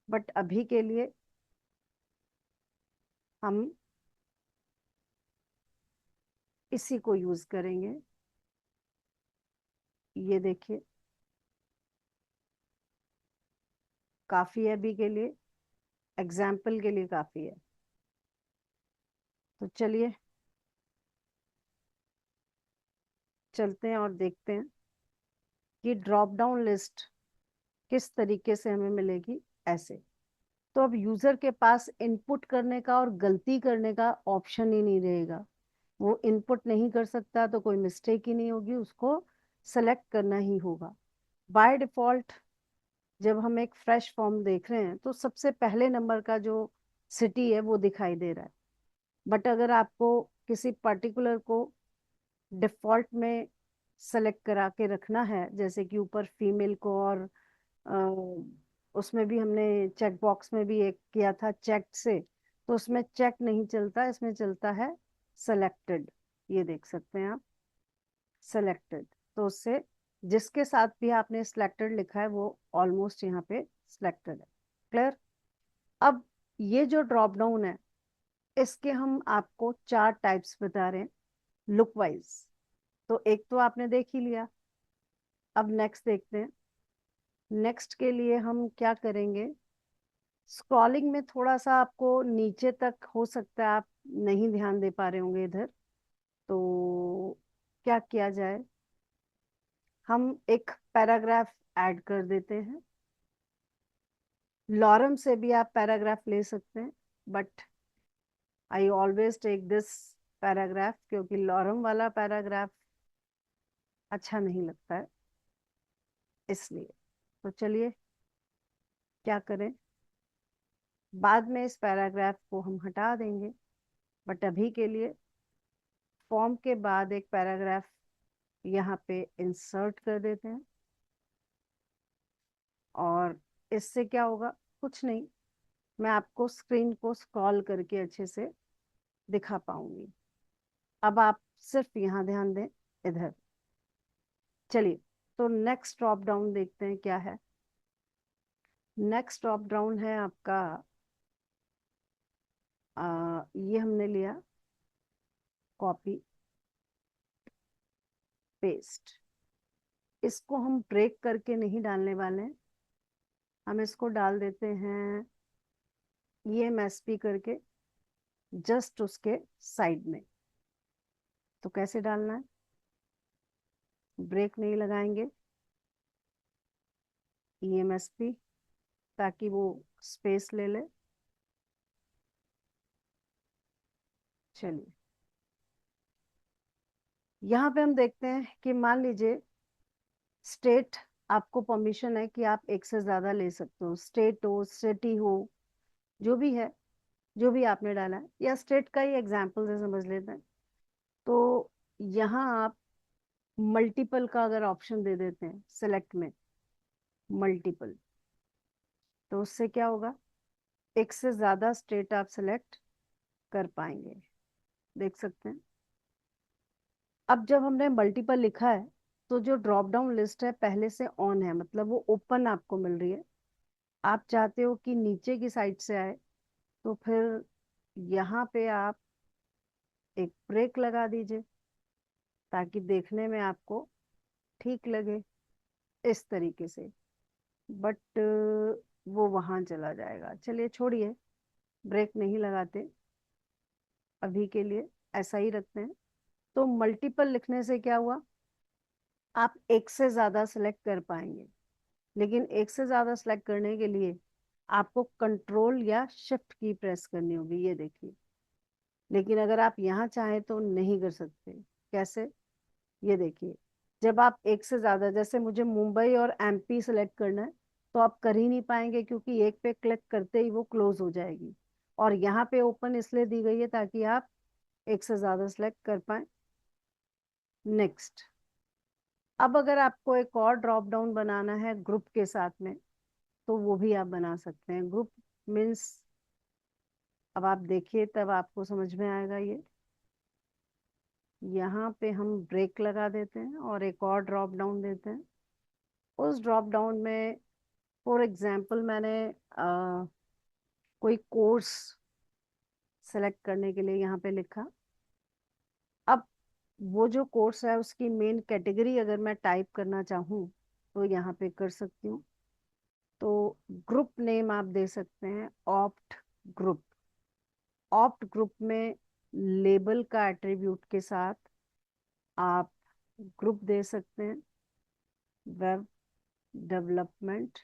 बट अभी के लिए हम इसी को यूज करेंगे। ये देखिए, काफी है अभी के लिए, एग्जाम्पल के लिए काफी है। तो चलिए चलते हैं और देखते हैं कि ड्रॉप डाउन लिस्ट किस तरीके से हमें मिलेगी। ऐसे तो अब यूजर के पास इनपुट करने का और गलती करने का ऑप्शन ही नहीं रहेगा। वो इनपुट नहीं कर सकता तो कोई मिस्टेक ही नहीं होगी, उसको सेलेक्ट करना ही होगा। बाय डिफॉल्ट जब हम एक फ्रेश फॉर्म देख रहे हैं तो सबसे पहले नंबर का जो सिटी है वो दिखाई दे रहा है। बट अगर आपको किसी पर्टिकुलर को डिफॉल्ट में सेलेक्ट करा के रखना है, जैसे कि ऊपर फीमेल को, और उसमें भी हमने चेक बॉक्स में भी एक किया था चेक से, तो उसमें चेक नहीं चलता, इसमें चलता है सेलेक्टेड। ये देख सकते हैं आप, सेलेक्टेड। तो उससे जिसके साथ भी आपने सिलेक्टेड लिखा है वो ऑलमोस्ट यहाँ पे सिलेक्टेड है। क्लियर। अब ये जो ड्रॉप डाउन है, इसके हम आपको 4 टाइप्स बता रहे हैं लुक वाइज। तो एक तो आपने देख ही लिया। अब नेक्स्ट देखते हैं। नेक्स्ट के लिए हम क्या करेंगे, स्क्रॉलिंग में थोड़ा सा आपको नीचे तक हो सकता है आप नहीं ध्यान दे पा रहे होंगे इधर, तो क्या किया जाए, हम एक पैराग्राफ ऐड कर देते हैं। लॉरम से भी आप पैराग्राफ ले सकते हैं, but I always take this paragraph, क्योंकि लॉरम वाला पैराग्राफ अच्छा नहीं लगता है, इसलिए। तो चलिए क्या करें, बाद में इस पैराग्राफ को हम हटा देंगे, बट अभी के लिए फॉर्म के बाद एक पैराग्राफ यहाँ पे इंसर्ट कर देते हैं। और इससे क्या होगा, कुछ नहीं, मैं आपको स्क्रीन को स्क्रॉल करके अच्छे से दिखा पाऊंगी। अब आप सिर्फ यहाँ ध्यान दें, इधर। चलिए, तो नेक्स्ट ड्रॉप डाउन देखते हैं क्या है। नेक्स्ट ड्रॉप डाउन है आपका, ये हमने लिया कॉपी पेस्ट। इसको हम ब्रेक करके नहीं डालने वाले हैं, हम इसको डाल देते हैं EMSP करके जस्ट उसके साइड में। तो कैसे डालना है, ब्रेक नहीं लगाएंगे, EMSP, ताकि वो स्पेस ले ले। चलिए, यहाँ पे हम देखते हैं कि मान लीजिए स्टेट आपको परमिशन है कि आप एक से ज्यादा ले सकते हो, स्टेट हो, सिटी हो, जो भी है, जो भी आपने डाला है, या स्टेट का ही एग्जाम्पल से समझ लेते हैं। तो यहाँ आप मल्टीपल का अगर ऑप्शन दे देते हैं सिलेक्ट में, मल्टीपल, तो उससे क्या होगा, एक से ज्यादा स्टेट आप सिलेक्ट कर पाएंगे। देख सकते हैं। अब जब हमने मल्टीपल लिखा है तो जो ड्रॉप डाउन लिस्ट है पहले से ऑन है, मतलब वो ओपन आपको मिल रही है। आप चाहते हो कि नीचे की साइड से आए, तो फिर यहाँ पे आप एक ब्रेक लगा दीजिए ताकि देखने में आपको ठीक लगे, इस तरीके से। बट वो वहां चला जाएगा। चलिए छोड़िए, ब्रेक नहीं लगाते अभी के लिए, ऐसा ही रखते हैं। तो मल्टीपल लिखने से क्या हुआ, आप एक से ज्यादा सिलेक्ट कर पाएंगे। लेकिन एक से ज्यादा सिलेक्ट करने के लिए आपको कंट्रोल या शिफ्ट की प्रेस करनी होगी, ये देखिए। लेकिन अगर आप यहाँ चाहें तो नहीं कर सकते। कैसे, ये देखिए। जब आप एक से ज्यादा, जैसे मुझे मुंबई और एमपी सिलेक्ट करना है, तो आप कर ही नहीं पाएंगे क्योंकि एक पे क्लिक करते ही वो क्लोज हो जाएगी। और यहाँ पे ओपन इसलिए दी गई है ताकि आप एक से ज्यादा सिलेक्ट कर पाए। नेक्स्ट। अब अगर आपको एक और ड्रॉप डाउन बनाना है ग्रुप के साथ में, तो वो भी आप बना सकते हैं। ग्रुप मीन्स, अब आप देखिए तब आपको समझ में आएगा ये। यहाँ पे हम ब्रेक लगा देते हैं और एक और ड्रॉप डाउन देते हैं। उस ड्रॉप डाउन में फॉर एग्जाम्पल मैंने कोई कोर्स सेलेक्ट करने के लिए यहाँ पे लिखा। अब वो जो कोर्स है उसकी मेन कैटेगरी अगर मैं टाइप करना चाहूँ तो यहाँ पे कर सकती हूँ। तो ग्रुप नेम आप दे सकते हैं ऑप्ट ग्रुप। ऑप्ट ग्रुप में लेबल का एट्रीब्यूट के साथ आप ग्रुप दे सकते हैं वेब डेवलपमेंट।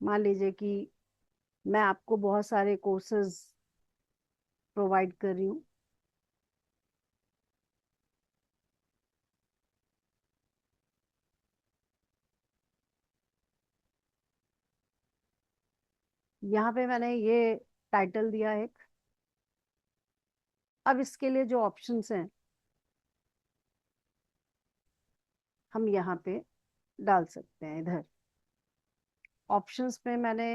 मान लीजिए कि मैं आपको बहुत सारे कोर्सेज प्रोवाइड कर रही हूँ। यहाँ पे मैंने ये टाइटल दिया एक। अब इसके लिए जो ऑप्शंस हैं हम यहाँ पे डाल सकते हैं। इधर ऑप्शंस में मैंने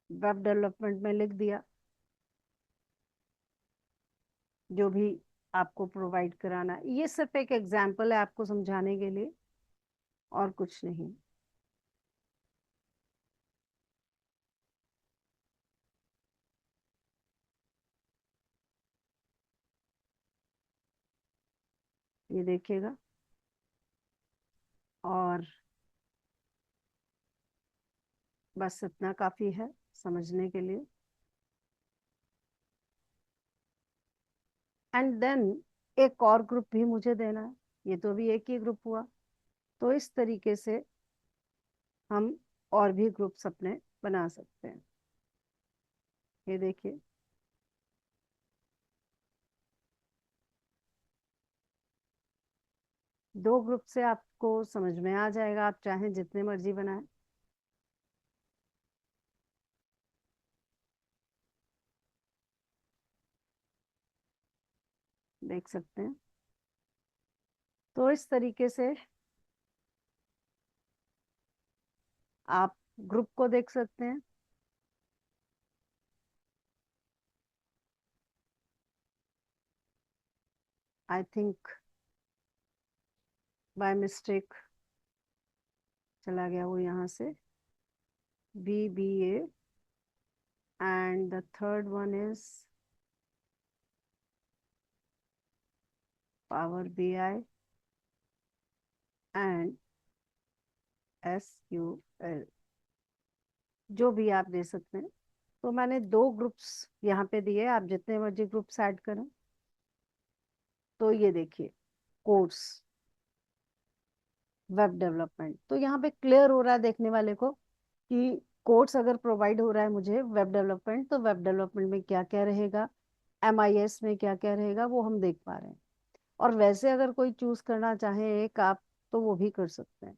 वेब डेवलपमेंट में लिख दिया जो भी आपको प्रोवाइड कराना है। ये सिर्फ एक एग्जाम्पल है आपको समझाने के लिए, और कुछ नहीं। ये देखिएगा, और बस इतना काफी है समझने के लिए। एंड देन एक और ग्रुप भी मुझे देना है। ये तो भी एक ही ग्रुप हुआ। तो इस तरीके से हम और भी ग्रुप्स अपने बना सकते हैं। ये देखिए, दो ग्रुप से आपको समझ में आ जाएगा, आप चाहें जितने मर्जी बनाएं। देख सकते हैं। तो इस तरीके से आप ग्रुप को देख सकते हैं। आई थिंक बाय मिस्टेक चला गया वो यहाँ से। VBA, and the third one is power BI and SQL, जो भी आप दे सकते हैं। तो मैंने दो ग्रुप्स यहाँ पे दिए, आप जितने मर्जी ग्रुप्स ऐड करें। तो ये देखिए, कोर्स वेब डेवलपमेंट, तो यहाँ पे क्लियर हो रहा है देखने वाले को कि कोर्स अगर प्रोवाइड हो रहा है मुझे वेब डेवलपमेंट, तो वेब डेवलपमेंट में क्या क्या रहेगा, MIS में क्या क्या रहेगा, वो हम देख पा रहे हैं। और वैसे अगर कोई चूज करना चाहे एक आप, तो वो भी कर सकते हैं।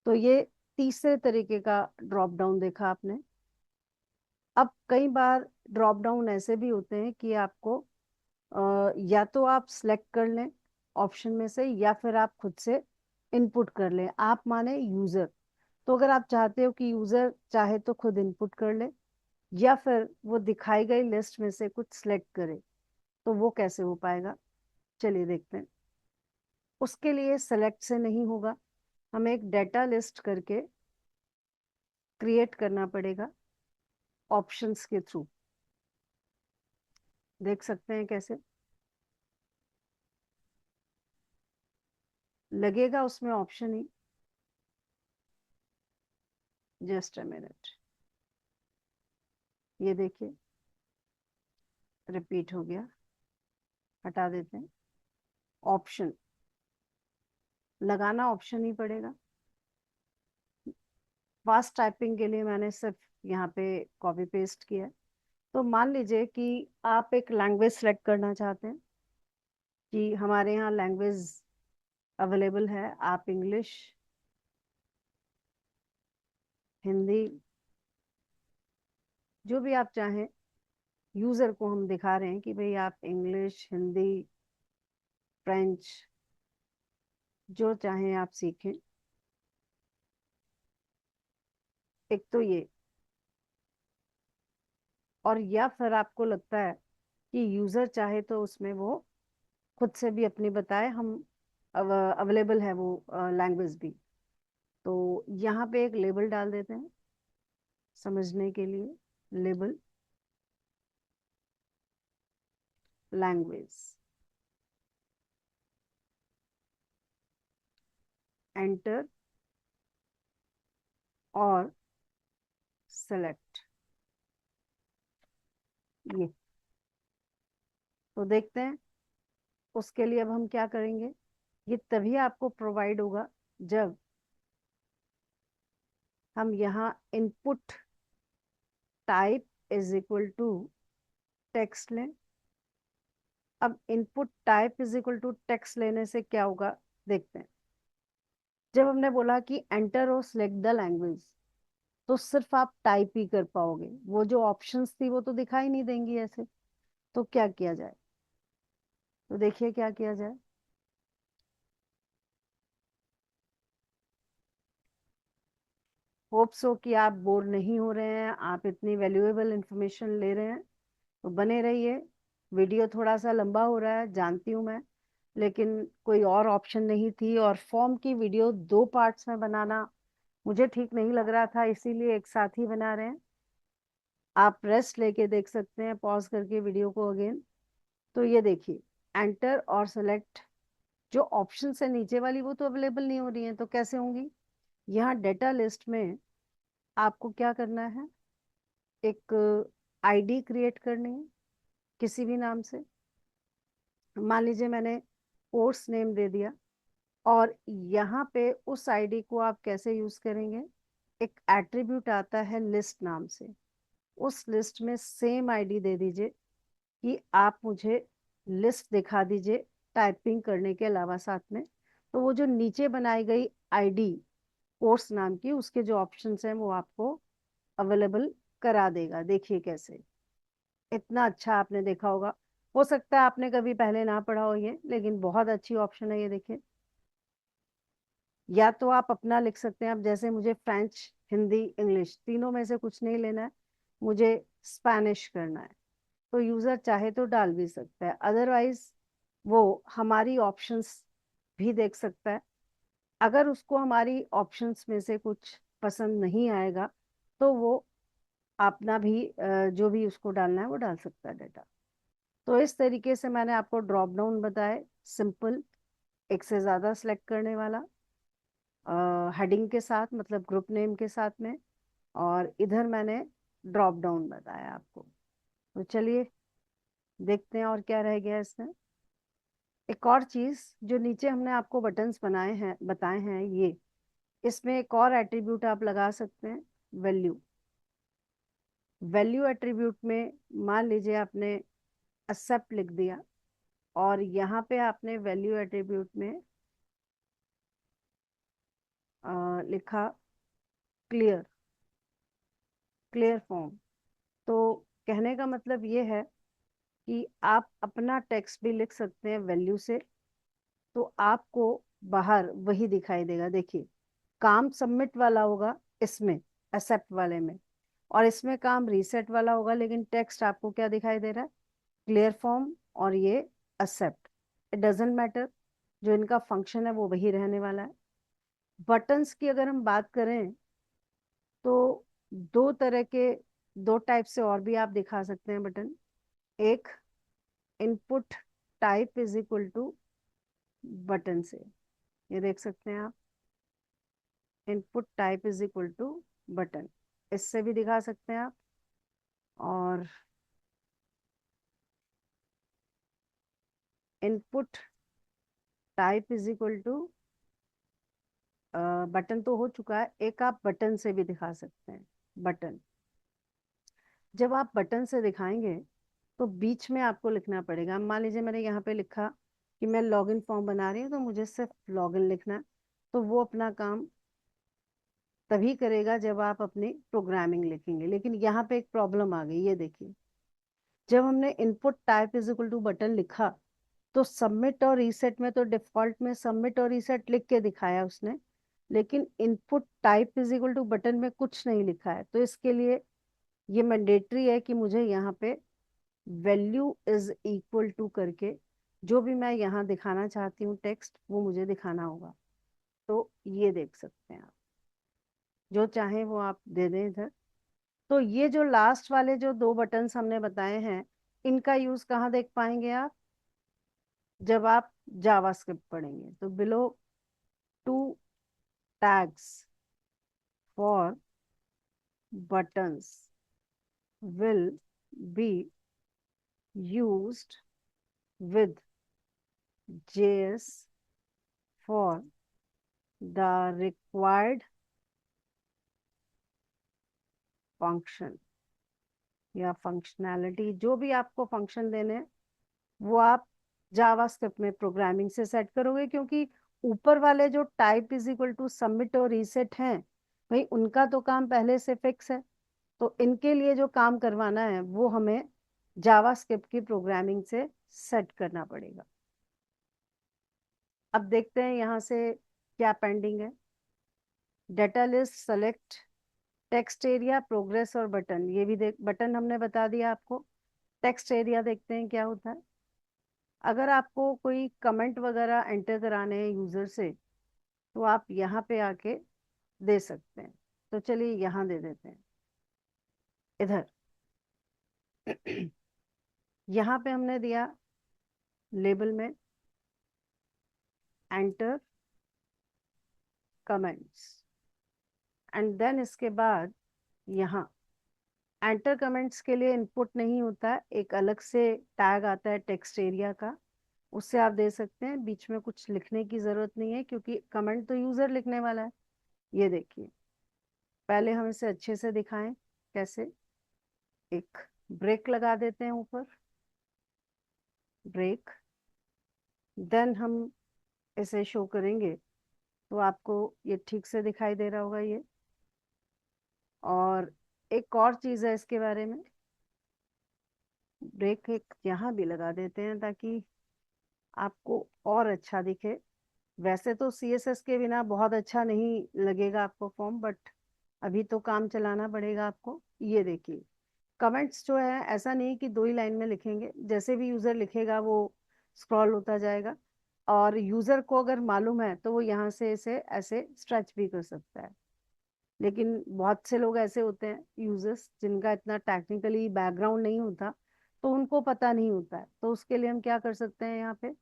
तो ये तीसरे तरीके का ड्रॉप डाउन देखा आपने। अब कई बार ड्रॉप डाउन ऐसे भी होते हैं कि आपको या तो आप सिलेक्ट कर लें ऑप्शन में से, या फिर आप खुद से इनपुट कर लें। आप माने यूजर, तो अगर आप चाहते हो कि यूजर चाहे तो खुद इनपुट कर ले, या फिर वो दिखाई गई लिस्ट में से कुछ सिलेक्ट करे, तो वो कैसे हो पाएगा, चलिए देखते हैं। उसके लिए सेलेक्ट से नहीं होगा, हमें एक डेटा लिस्ट करके क्रिएट करना पड़ेगा ऑप्शंस के थ्रू। देख सकते हैं कैसे लगेगा उसमें option he. Just a minute, ये देखिए रिपीट हो गया, हटा देते हैं। ऑप्शन लगाना ऑप्शन ही पड़ेगा। फास्ट टाइपिंग के लिए मैंने सिर्फ यहाँ पे कॉपी पेस्ट किया है। तो मान लीजिए कि आप एक लैंग्वेज सेलेक्ट करना चाहते हैं कि हमारे यहाँ लैंग्वेज अवेलेबल है, आप इंग्लिश, हिंदी, जो भी आप चाहें। यूजर को हम दिखा रहे हैं कि भाई आप इंग्लिश, हिंदी, फ्रेंच, जो चाहें आप सीखें। एक तो ये, और या फिर आपको लगता है कि यूजर चाहे तो उसमें वो खुद से भी अपनी बताए, हम अवेलेबल है वो लैंग्वेज भी। तो यहाँ पे एक लेबल डाल देते हैं समझने के लिए। लेबल लैंग्वेज, एंटर और सेलेक्ट। ये तो देखते हैं। उसके लिए अब हम क्या करेंगे, ये तभी आपको प्रोवाइड होगा जब हम यहाँ input type is equal to text लें। अब input type is equal to text लेने से क्या होगा, देखते हैं। जब हमने बोला कि एंटर और सिलेक्ट द लैंग्वेज, तो सिर्फ आप टाइप ही कर पाओगे, वो जो ऑप्शंस थी वो तो दिखाई नहीं देंगी ऐसे। तो क्या किया जाए, तो देखिए क्या किया जाए। होप सो कि आप बोर नहीं हो रहे हैं, आप इतनी वैल्यूएबल इंफॉर्मेशन ले रहे हैं, तो बने रहिए। वीडियो थोड़ा सा लंबा हो रहा है जानती हूँ मैं, लेकिन कोई और ऑप्शन नहीं थी, और फॉर्म की वीडियो दो पार्ट्स में बनाना मुझे ठीक नहीं लग रहा था, इसीलिए एक साथ ही बना रहे हैं। आप रेस्ट लेके देख सकते हैं पॉज करके वीडियो को अगेन। तो ये देखिए, एंटर और सेलेक्ट जो ऑप्शन है नीचे वाली, वो तो अवेलेबल नहीं हो रही है, तो कैसे होंगी। यहाँ डेटा लिस्ट में आपको क्या करना है, एक आईडी क्रिएट करनी है किसी भी नाम से। मान लीजिए मैंने कोर्स नेम दे दिया, और यहाँ पे उस आईडी को आप कैसे यूज करेंगे, एक एट्रीब्यूट आता है लिस्ट नाम से, उस लिस्ट में सेम आईडी दे दीजिए कि आप मुझे लिस्ट दिखा दीजिए टाइपिंग करने के अलावा साथ में। तो वो जो नीचे बनाई गई आईडी कोर्स नाम की, उसके जो ऑप्शंस हैं वो आपको अवेलेबल करा देगा। देखिए कैसे, इतना अच्छा आपने देखा होगा। हो सकता है आपने कभी पहले ना पढ़ा हो ये, लेकिन बहुत अच्छी ऑप्शन है ये, देखिए। या तो आप अपना लिख सकते हैं, अब जैसे मुझे फ्रेंच, हिंदी, इंग्लिश तीनों में से कुछ नहीं लेना है, मुझे स्पेनिश करना है, तो यूजर चाहे तो डाल भी सकता है। अदरवाइज वो हमारी ऑप्शंस भी देख सकता है। अगर उसको हमारी ऑप्शंस में से कुछ पसंद नहीं आएगा, तो वो अपना भी जो भी उसको डालना है वो डाल सकता है डेटा। तो इस तरीके से मैंने आपको ड्रॉप डाउन बताए, सिंपल, एक से ज्यादा सिलेक्ट करने वाला, हेडिंग के साथ, मतलब ग्रुप नेम के साथ में। और इधर मैंने ड्रॉप डाउन बताया आपको। तो चलिए देखते हैं और क्या रह गया इसमें। एक और चीज, जो नीचे हमने आपको बटन्स बनाए हैं, बताए हैं, ये इसमें एक और एट्रीब्यूट आप लगा सकते हैं, वैल्यू। वैल्यू एट्रीब्यूट में मान लीजिए आपने एक्सेप्ट लिख दिया, और यहाँ पे आपने वैल्यू एट्रीब्यूट में लिखा क्लियर, क्लियर फॉर्म। तो कहने का मतलब ये है कि आप अपना टेक्स्ट भी लिख सकते हैं वैल्यू से, तो आपको बाहर वही दिखाई देगा। देखिए, काम सबमिट वाला होगा इसमें, एक्सेप्ट वाले में, और इसमें काम रीसेट वाला होगा, लेकिन टेक्स्ट आपको क्या दिखाई दे रहा है? क्लियर फॉर्म, और ये एक्सेप्ट। इट डजेंट मैटर, जो इनका फंक्शन है वो वही रहने वाला है। बटन्स की अगर हम बात करें तो दो तरह के, दो टाइप से और भी आप दिखा सकते हैं बटन। एक, input type is equal to button से, ये देख सकते हैं आप, input type is equal to button, इससे भी दिखा सकते हैं आप। और input type is equal to button तो हो चुका है, एक आप बटन से भी दिखा सकते हैं। बटन, जब आप बटन से दिखाएंगे तो बीच में आपको लिखना पड़ेगा। मान लीजिए मैंने यहाँ पे लिखा कि मैं लॉगिन फॉर्म बना रही हूँ, तो मुझे सिर्फ लॉगिन लिखना है। तो वो अपना काम तभी करेगा जब आप अपनी प्रोग्रामिंग लिखेंगे। लेकिन यहाँ पे एक प्रॉब्लम आ गई, ये देखिए, जब हमने input type is equal to button लिखा, तो सबमिट और रीसेट में तो डिफॉल्ट में सबमिट और रीसेट लिख के दिखाया उसने, लेकिन input type is equal to button में कुछ नहीं लिखा है। तो इसके लिए ये मैंडेटरी है कि मुझे यहाँ पे वैल्यू इज इक्वल टू करके जो भी मैं यहाँ दिखाना चाहती हूँ टेक्स्ट, वो मुझे दिखाना होगा। तो ये देख सकते हैं आप, जो चाहे वो आप दे दें इधर। तो ये जो लास्ट वाले जो दो बटन्स हमने बताए हैं, इनका यूज कहाँ देख पाएंगे आप? जब आप जावास्क्रिप्ट पढ़ेंगे तो below two tags for buttons will be used with JS for the required function या फंक्शनैलिटी। जो भी आपको फंक्शन देने हैं वो आप जावास्क्रिप्ट में प्रोग्रामिंग से सेट करोगे, क्योंकि ऊपर वाले जो type is equal to submit और रीसेट हैं, भाई उनका तो काम पहले से फिक्स है। तो इनके लिए जो काम करवाना है वो हमें जावास्क्रिप्ट की प्रोग्रामिंग से सेट करना पड़ेगा। अब देखते हैं यहाँ से क्या पेंडिंग है। Data list, select, text area, progress और बटन, ये भी देख, बटन हमने बता दिया आपको। टेक्स्ट एरिया देखते हैं क्या होता है। अगर आपको कोई कमेंट वगैरह एंटर कराने हैं यूजर से, तो आप यहाँ पे आके दे सकते हैं। तो चलिए यहाँ दे देते हैं, इधर। यहाँ पे हमने दिया लेबल में एंटर कमेंट्स, एंड देन इसके बाद यहाँ एंटर कमेंट्स के लिए इनपुट नहीं होता है, एक अलग से टैग आता है टेक्स्ट एरिया का, उससे आप दे सकते हैं। बीच में कुछ लिखने की जरूरत नहीं है, क्योंकि कमेंट तो यूजर लिखने वाला है। ये देखिए, पहले हम इसे अच्छे से दिखाएं कैसे। एक ब्रेक लगा देते हैं ऊपर, ब्रेक, देन हम इसे शो करेंगे तो आपको ये ठीक से दिखाई दे रहा होगा ये। और एक और चीज है इसके बारे में, ब्रेक एक यहाँ भी लगा देते हैं ताकि आपको और अच्छा दिखे। वैसे तो सीएसएस के बिना बहुत अच्छा नहीं लगेगा आपको फॉर्म, बट अभी तो काम चलाना पड़ेगा आपको। ये देखिए, कमेंट्स जो है ऐसा नहीं कि दो ही लाइन में लिखेंगे, जैसे भी यूजर लिखेगा वो स्क्रॉल होता जाएगा। और यूजर को अगर मालूम है तो वो यहाँ से इसे ऐसे स्ट्रेच भी कर सकता है। लेकिन बहुत से लोग ऐसे होते हैं यूजर्स जिनका इतना टेक्निकली बैकग्राउंड नहीं होता, तो उनको पता नहीं होता है। तो उसके लिए हम क्या कर सकते हैं, यहाँ पे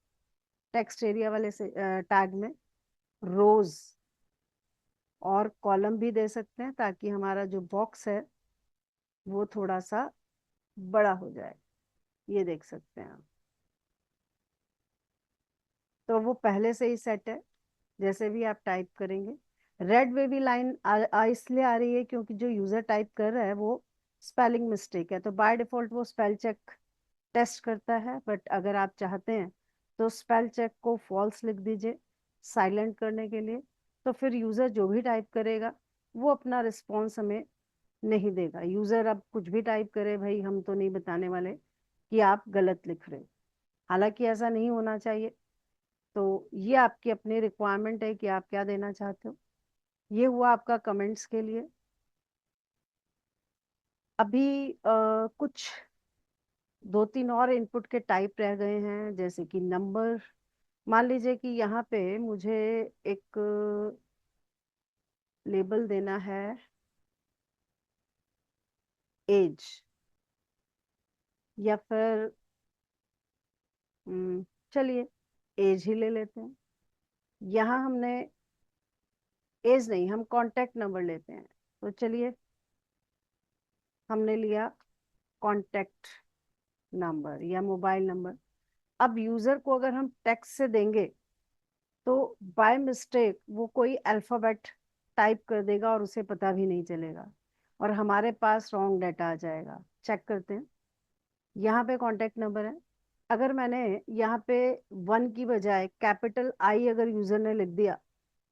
टेक्स्ट एरिया वाले से टैग में रोज और कॉलम भी दे सकते हैं, ताकि हमारा जो बॉक्स है वो थोड़ा सा बड़ा हो जाए। ये देख सकते हैं आप। तो वो पहले से ही सेट है, जैसे भी आप टाइप करेंगे। रेड वेवी लाइन इसलिए आ रही है क्योंकि जो यूजर टाइप कर रहा है वो स्पेलिंग मिस्टेक है, तो बाय डिफॉल्ट वो स्पेल चेक टेस्ट करता है। बट अगर आप चाहते हैं तो स्पेल चेक को फॉल्स लिख दीजिए साइलेंट करने के लिए। तो फिर यूजर जो भी टाइप करेगा वो अपना रिस्पॉन्स हमें नहीं देगा। यूजर अब कुछ भी टाइप करे, भाई हम तो नहीं बताने वाले कि आप गलत लिख रहे हो। हालांकि ऐसा नहीं होना चाहिए। तो ये आपकी अपनी रिक्वायरमेंट है कि आप क्या देना चाहते हो। ये हुआ आपका कमेंट्स के लिए। अभी कुछ दो तीन और इनपुट के टाइप रह गए हैं, जैसे कि नंबर। मान लीजिए कि यहाँ पे मुझे एक लेबल देना है एज, या फिर चलिए एज ही ले लेते हैं। यहाँ हमने एज नहीं, हम कांटेक्ट नंबर लेते हैं। तो चलिए हमने लिया कांटेक्ट नंबर या मोबाइल नंबर। अब यूजर को अगर हम टेक्स्ट से देंगे तो बाय मिस्टेक वो कोई अल्फाबेट टाइप कर देगा और उसे पता भी नहीं चलेगा और हमारे पास रॉन्ग डाटा आ जाएगा। चेक करते हैं। यहाँ पे कांटेक्ट नंबर है। अगर मैंने यहाँ पे 1 की बजाय कैपिटल आई अगर यूजर ने लिख दिया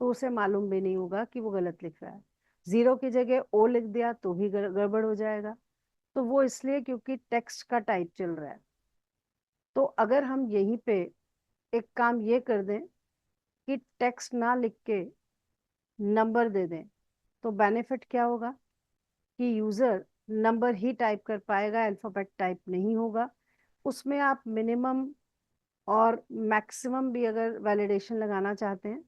तो उसे मालूम भी नहीं होगा कि वो गलत लिख रहा है। 0 की जगह ओ लिख दिया तो भी गड़बड़ हो जाएगा। तो वो इसलिए क्योंकि टेक्स्ट का टाइप चल रहा है। तो अगर हम यहीं पे एक काम ये कर दें कि टेक्स्ट ना लिख के नंबर दे दें, तो बेनिफिट क्या होगा कि यूजर नंबर ही टाइप कर पाएगा, अल्फाबेट टाइप नहीं होगा। उसमें आप मिनिमम और मैक्सिमम भी अगर वैलिडेशन लगाना चाहते हैं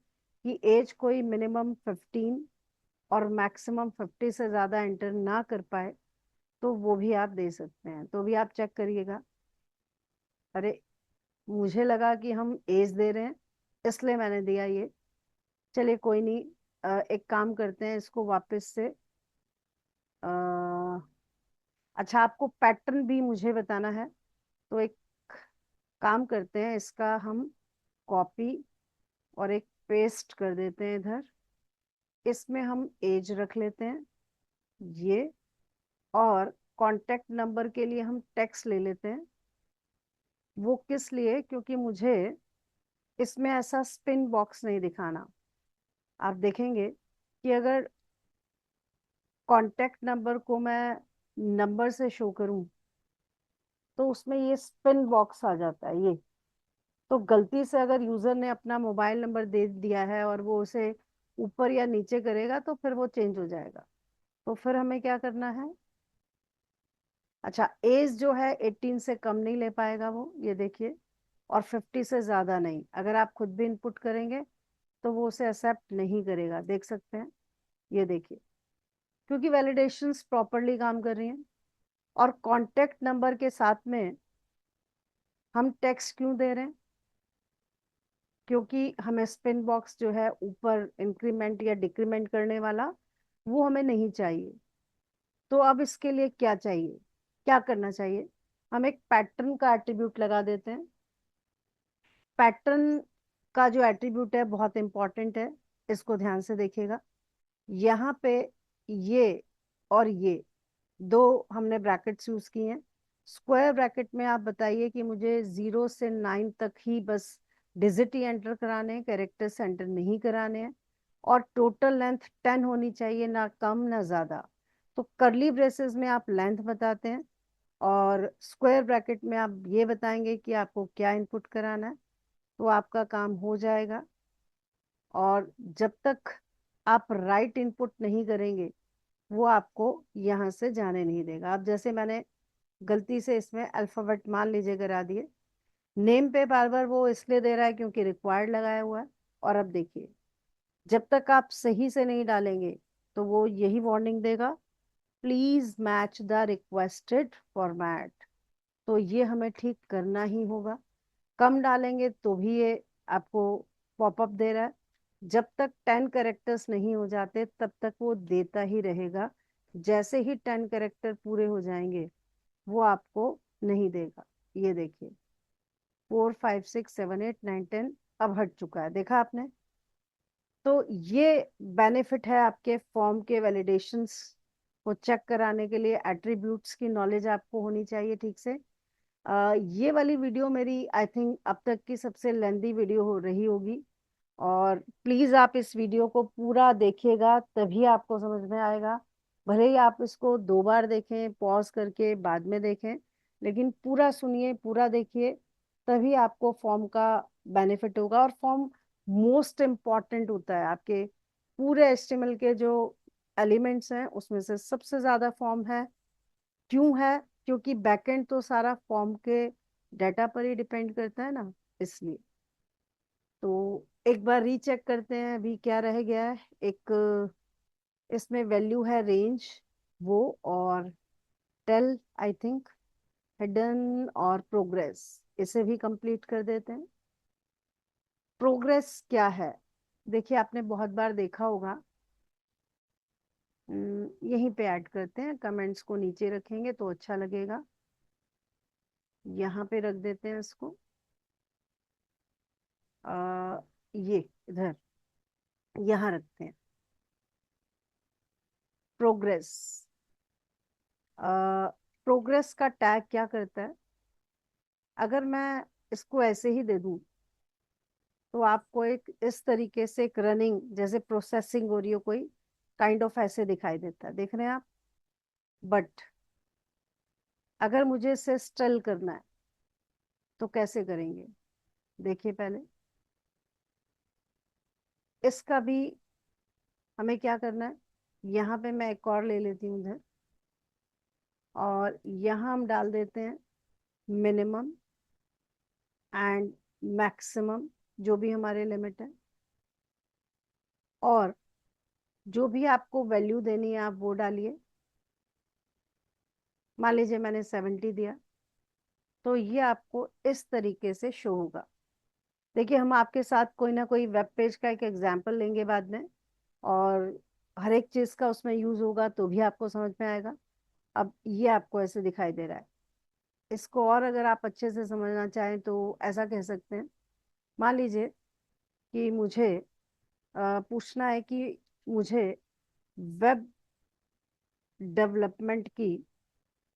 कि एज कोई मिनिमम 15 और मैक्सिमम 50 से ज्यादा एंटर ना कर पाए, तो वो भी आप दे सकते हैं। तो भी आप चेक करिएगा। अरे मुझे लगा कि हम एज दे रहे हैं इसलिए मैंने दिया ये। चलिए कोई नहीं। एक काम करते हैं, इसको वापस से अच्छा आपको पैटर्न भी मुझे बताना है। तो एक काम करते हैं, इसका हम कॉपी और एक पेस्ट कर देते हैं इधर। इसमें हम एज रख लेते हैं ये, और कांटेक्ट नंबर के लिए हम टेक्स्ट ले लेते हैं। वो किस लिए, क्योंकि मुझे इसमें ऐसा स्पिन बॉक्स नहीं दिखाना। आप देखेंगे कि अगर कांटेक्ट नंबर को मैं नंबर से शो करूं तो उसमें ये स्पिन बॉक्स आ जाता है ये। तो गलती से अगर यूजर ने अपना मोबाइल नंबर दे दिया है और वो उसे ऊपर या नीचे करेगा तो फिर वो चेंज हो जाएगा। तो फिर हमें क्या करना है। अच्छा एज जो है 18 से कम नहीं ले पाएगा वो, ये देखिए। और 50 से ज्यादा नहीं। अगर आप खुद भी इनपुट करेंगे तो वो उसे एक्सेप्ट नहीं करेगा, देख सकते हैं। ये देखिए, क्योंकि वैलिडेशंस प्रॉपरली काम कर रही हैं। और कांटेक्ट नंबर के साथ में हम टेक्स्ट क्यों दे रहे हैं, क्योंकि हमें स्पिन बॉक्स जो है ऊपर इंक्रीमेंट या डिक्रीमेंट करने वाला वो हमें नहीं चाहिए। तो अब इसके लिए क्या चाहिए, क्या करना चाहिए। हम एक पैटर्न का एट्रीब्यूट लगा देते हैं। पैटर्न का जो एट्रीब्यूट है बहुत इंपॉर्टेंट है, इसको ध्यान से देखिएगा। यहाँ पे ये और ये दो हमने ब्रैकेट्स यूज किए हैं। स्क्वायर ब्रैकेट में आप बताइए कि मुझे 0 से 9 तक ही बस डिजिट ही एंटर कराने हैं, कैरेक्टर्स एंटर नहीं कराने हैं। और टोटल लेंथ 10 होनी चाहिए, ना कम ना ज्यादा। तो करली ब्रेसेस में आप लेंथ बताते हैं और स्क्वायर ब्रैकेट में आप ये बताएंगे कि आपको क्या इनपुट कराना है। तो आपका काम हो जाएगा। और जब तक आप राइट इनपुट नहीं करेंगे वो आपको यहाँ से जाने नहीं देगा। अब जैसे मैंने गलती से इसमें अल्फाबेट मान लीजिए करा दिए, नेम पे बार बार वो इसलिए दे रहा है क्योंकि रिक्वायर्ड लगाया हुआ है। और अब देखिए, जब तक आप सही से नहीं डालेंगे तो वो यही वार्निंग देगा, please match the requested format. तो ये हमें ठीक करना ही होगा। कम डालेंगे तो भी ये आपको पॉपअप दे रहा है। जब तक 10 कैरेक्टर्स नहीं हो जाते तब तक वो देता ही रहेगा। जैसे ही 10 कैरेक्टर पूरे हो जाएंगे वो आपको नहीं देगा। ये देखिए 4 5 6 7 8 9 10 अब हट चुका है, देखा आपने। तो ये बेनिफिट है आपके फॉर्म के वैलिडेशंस को चेक कराने के लिए। एट्रीब्यूट्स की नॉलेज आपको होनी चाहिए ठीक से। ये वाली वीडियो मेरी आई थिंक अब तक की सबसे लेंदी वीडियो हो रही होगी। और प्लीज आप इस वीडियो को पूरा देखिएगा, तभी आपको समझ में आएगा। भले ही आप इसको 2 बार देखें, पॉज करके बाद में देखें, लेकिन पूरा सुनिए, पूरा देखिए, तभी आपको फॉर्म का बेनिफिट होगा। और फॉर्म मोस्ट इम्पॉर्टेंट होता है आपके पूरे एचटीएमएल के जो एलिमेंट्स हैं उसमें से सबसे ज्यादा फॉर्म है। क्यों है? क्योंकि बैकएंड तो सारा फॉर्म के डाटा पर ही डिपेंड करता है ना, इसलिए। तो एक बार रीचेक करते हैं अभी क्या रह गया है। एक इसमें वैल्यू है रेंज, वो, और टेल आई थिंक, हिडन और प्रोग्रेस, इसे भी कंप्लीट कर देते हैं। प्रोग्रेस क्या है? देखिए, आपने बहुत बार देखा होगा। यहीं पे ऐड करते हैं, कमेंट्स को नीचे रखेंगे तो अच्छा लगेगा। यहाँ पे रख देते हैं इसको। ये इधर, यहाँ रखते हैं प्रोग्रेस। प्रोग्रेस का टैग क्या करता है? अगर मैं इसको ऐसे ही दे दूं तो आपको एक इस तरीके से एक रनिंग जैसे प्रोसेसिंग हो रही हो कोई, काइंड ऑफ ऐसे दिखाई देता है, देख रहे हैं आप। बट अगर मुझे इसे स्टिल करना है तो कैसे करेंगे? देखिए पहले इसका भी हमें क्या करना है। यहाँ पे मैं एक और ले लेती हूँ इधर, और यहाँ हम डाल देते हैं मिनिमम एंड मैक्सिमम, जो भी हमारे लिमिट है। और जो भी आपको वैल्यू देनी है आप वो डालिए। मान लीजिए मैंने 70 दिया, तो ये आपको इस तरीके से शो होगा। देखिए, हम आपके साथ कोई ना कोई वेब पेज का एक एग्जाम्पल लेंगे बाद में, और हर एक चीज का उसमें यूज होगा तो भी आपको समझ में आएगा। अब ये आपको ऐसे दिखाई दे रहा है। इसको और अगर आप अच्छे से समझना चाहें तो ऐसा कह सकते हैं। मान लीजिए कि मुझे पूछना है कि मुझे वेब डेवलपमेंट की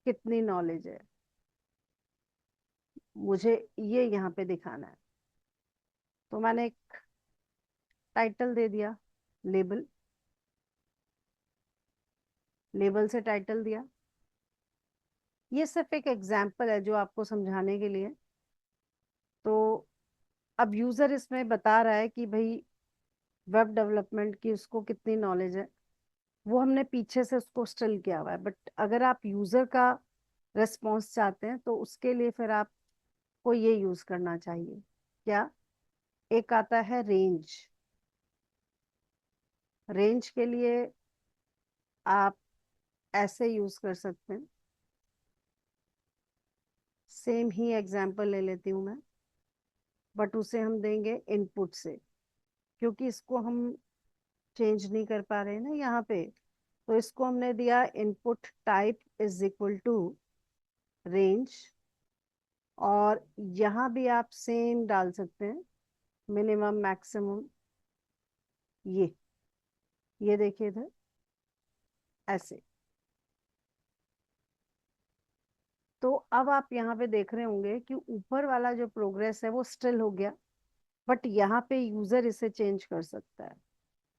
कितनी नॉलेज है, मुझे ये यहाँ पे दिखाना है। तो मैंने एक टाइटल दे दिया, लेबल। लेबल से टाइटल दिया। ये सिर्फ एक एग्जाम्पल है जो आपको समझाने के लिए। तो अब यूजर इसमें बता रहा है कि भाई वेब डेवलपमेंट की उसको कितनी नॉलेज है, वो हमने पीछे से उसको स्टिल किया हुआ है। बट अगर आप यूजर का रेस्पॉन्स चाहते हैं तो उसके लिए फिर आपको ये यूज करना चाहिए। क्या? एक आता है रेंज। रेंज के लिए आप ऐसे यूज कर सकते हैं। सेम ही एग्जाम्पल ले लेती हूँ मैं, बट उसे हम देंगे इनपुट से, क्योंकि इसको हम चेंज नहीं कर पा रहे हैं ना यहाँ पे। तो इसको हमने दिया input type is equal to range. और यहाँ भी आप सेम डाल सकते हैं, मिनिमम मैक्सिमम। ये देखिए इधर ऐसे। तो अब आप यहाँ पे देख रहे होंगे कि ऊपर वाला जो प्रोग्रेस है वो स्टिल हो गया, बट यहाँ पे यूजर इसे चेंज कर सकता है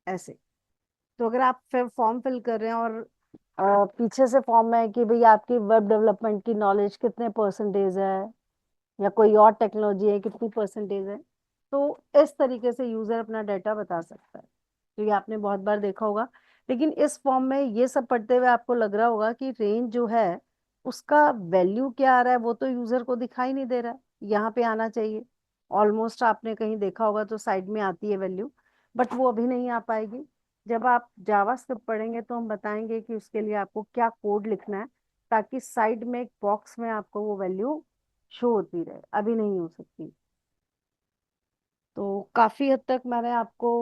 ऐसे। तो अगर आप फिर फॉर्म फिल कर रहे हैं और पीछे से फॉर्म में है कि भाई आपकी वेब डेवलपमेंट की नॉलेज कितने परसेंटेज है, या कोई और टेक्नोलॉजी है कितनी परसेंटेज है, तो इस तरीके से यूजर अपना डाटा बता सकता है। तो ये आपने बहुत बार देखा होगा। लेकिन इस फॉर्म में ये सब पढ़ते हुए आपको लग रहा होगा कि रेंज जो है उसका वैल्यू क्या आ रहा है, वो तो यूजर को दिखाई नहीं दे रहा है, यहाँ पे आना चाहिए। ऑलमोस्ट आपने कहीं देखा होगा तो साइड में आती है वैल्यू, बट वो अभी नहीं आ पाएगी। जब आप जावास्क्रिप्ट पढ़ेंगे तो हम बताएंगे कि उसके लिए आपको क्या कोड लिखना है, ताकि साइड में एक बॉक्स में आपको वो वैल्यू शो होती रहे। अभी नहीं हो सकती। तो काफी हद तक मैंने आपको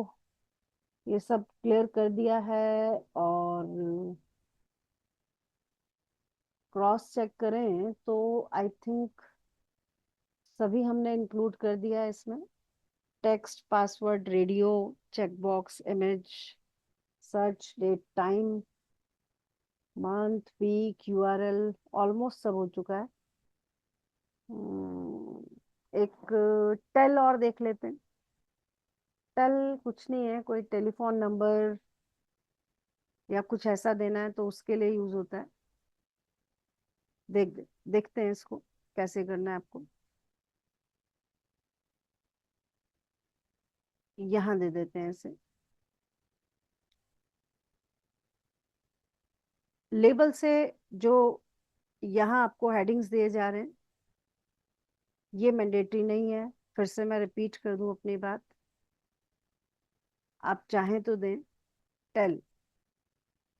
ये सब क्लियर कर दिया है। और क्रॉस चेक करें तो आई थिंक सभी हमने इंक्लूड कर दिया है इसमें। Text, password, radio, checkbox, image, search, date, time, month, week, URL, almost सब हो चुका है। एक टेल और देख लेते हैं। टेल कुछ नहीं है, कोई टेलीफोन नंबर या कुछ ऐसा देना है तो उसके लिए यूज होता है। देखते हैं इसको कैसे करना है आपको। यहाँ दे देते हैं इसे। लेबल से जो यहाँ आपको हेडिंग्स दिए जा रहे हैं, ये मैंडेटरी नहीं है। फिर से मैं रिपीट कर दूं अपनी बात, आप चाहें तो दें। टेल,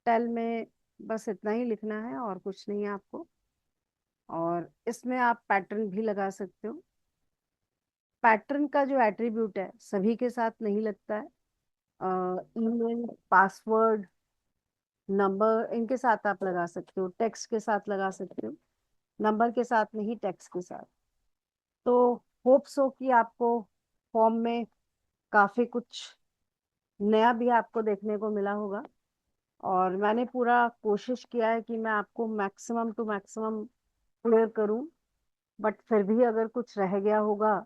टेल में बस इतना ही लिखना है और कुछ नहीं है आपको। और इसमें आप पैटर्न भी लगा सकते हो। पैटर्न का जो एट्रीब्यूट है सभी के साथ नहीं लगता है। ईमेल, पासवर्ड, नंबर, इनके साथ आप लगा सकते हो, टेक्स्ट के साथ लगा सकते हो। नंबर के साथ नहीं, टेक्स्ट के साथ। तो होप सो कि आपको फॉर्म में काफी कुछ नया भी आपको देखने को मिला होगा। और मैंने पूरा कोशिश किया है कि मैं आपको मैक्सिमम टू मैक्सिमम क्लियर करूं। बट फिर भी अगर कुछ रह गया होगा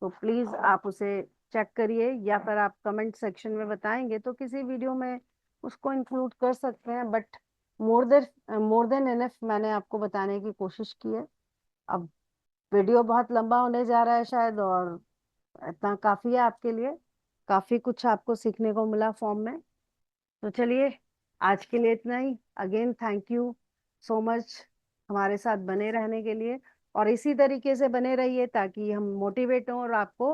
तो प्लीज आप उसे चेक करिए, या फिर आप कमेंट सेक्शन में बताएंगे तो किसी वीडियो में उसको इंक्लूड कर सकते हैं। बट मोर देन एनफ मैंने आपको बताने की कोशिश की है। अब वीडियो बहुत लंबा होने जा रहा है शायद, और इतना काफी है आपके लिए। काफी कुछ आपको सीखने को मिला फॉर्म में। तो चलिए, आज के लिए इतना ही। Again thank you so much हमारे साथ बने रहने के लिए। और इसी तरीके से बने रहिए ताकि हम मोटिवेट हों और आपको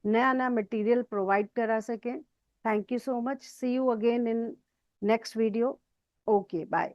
नया नया मटेरियल प्रोवाइड करा सकें। Thank you so much. See you again in next video. Okay, bye.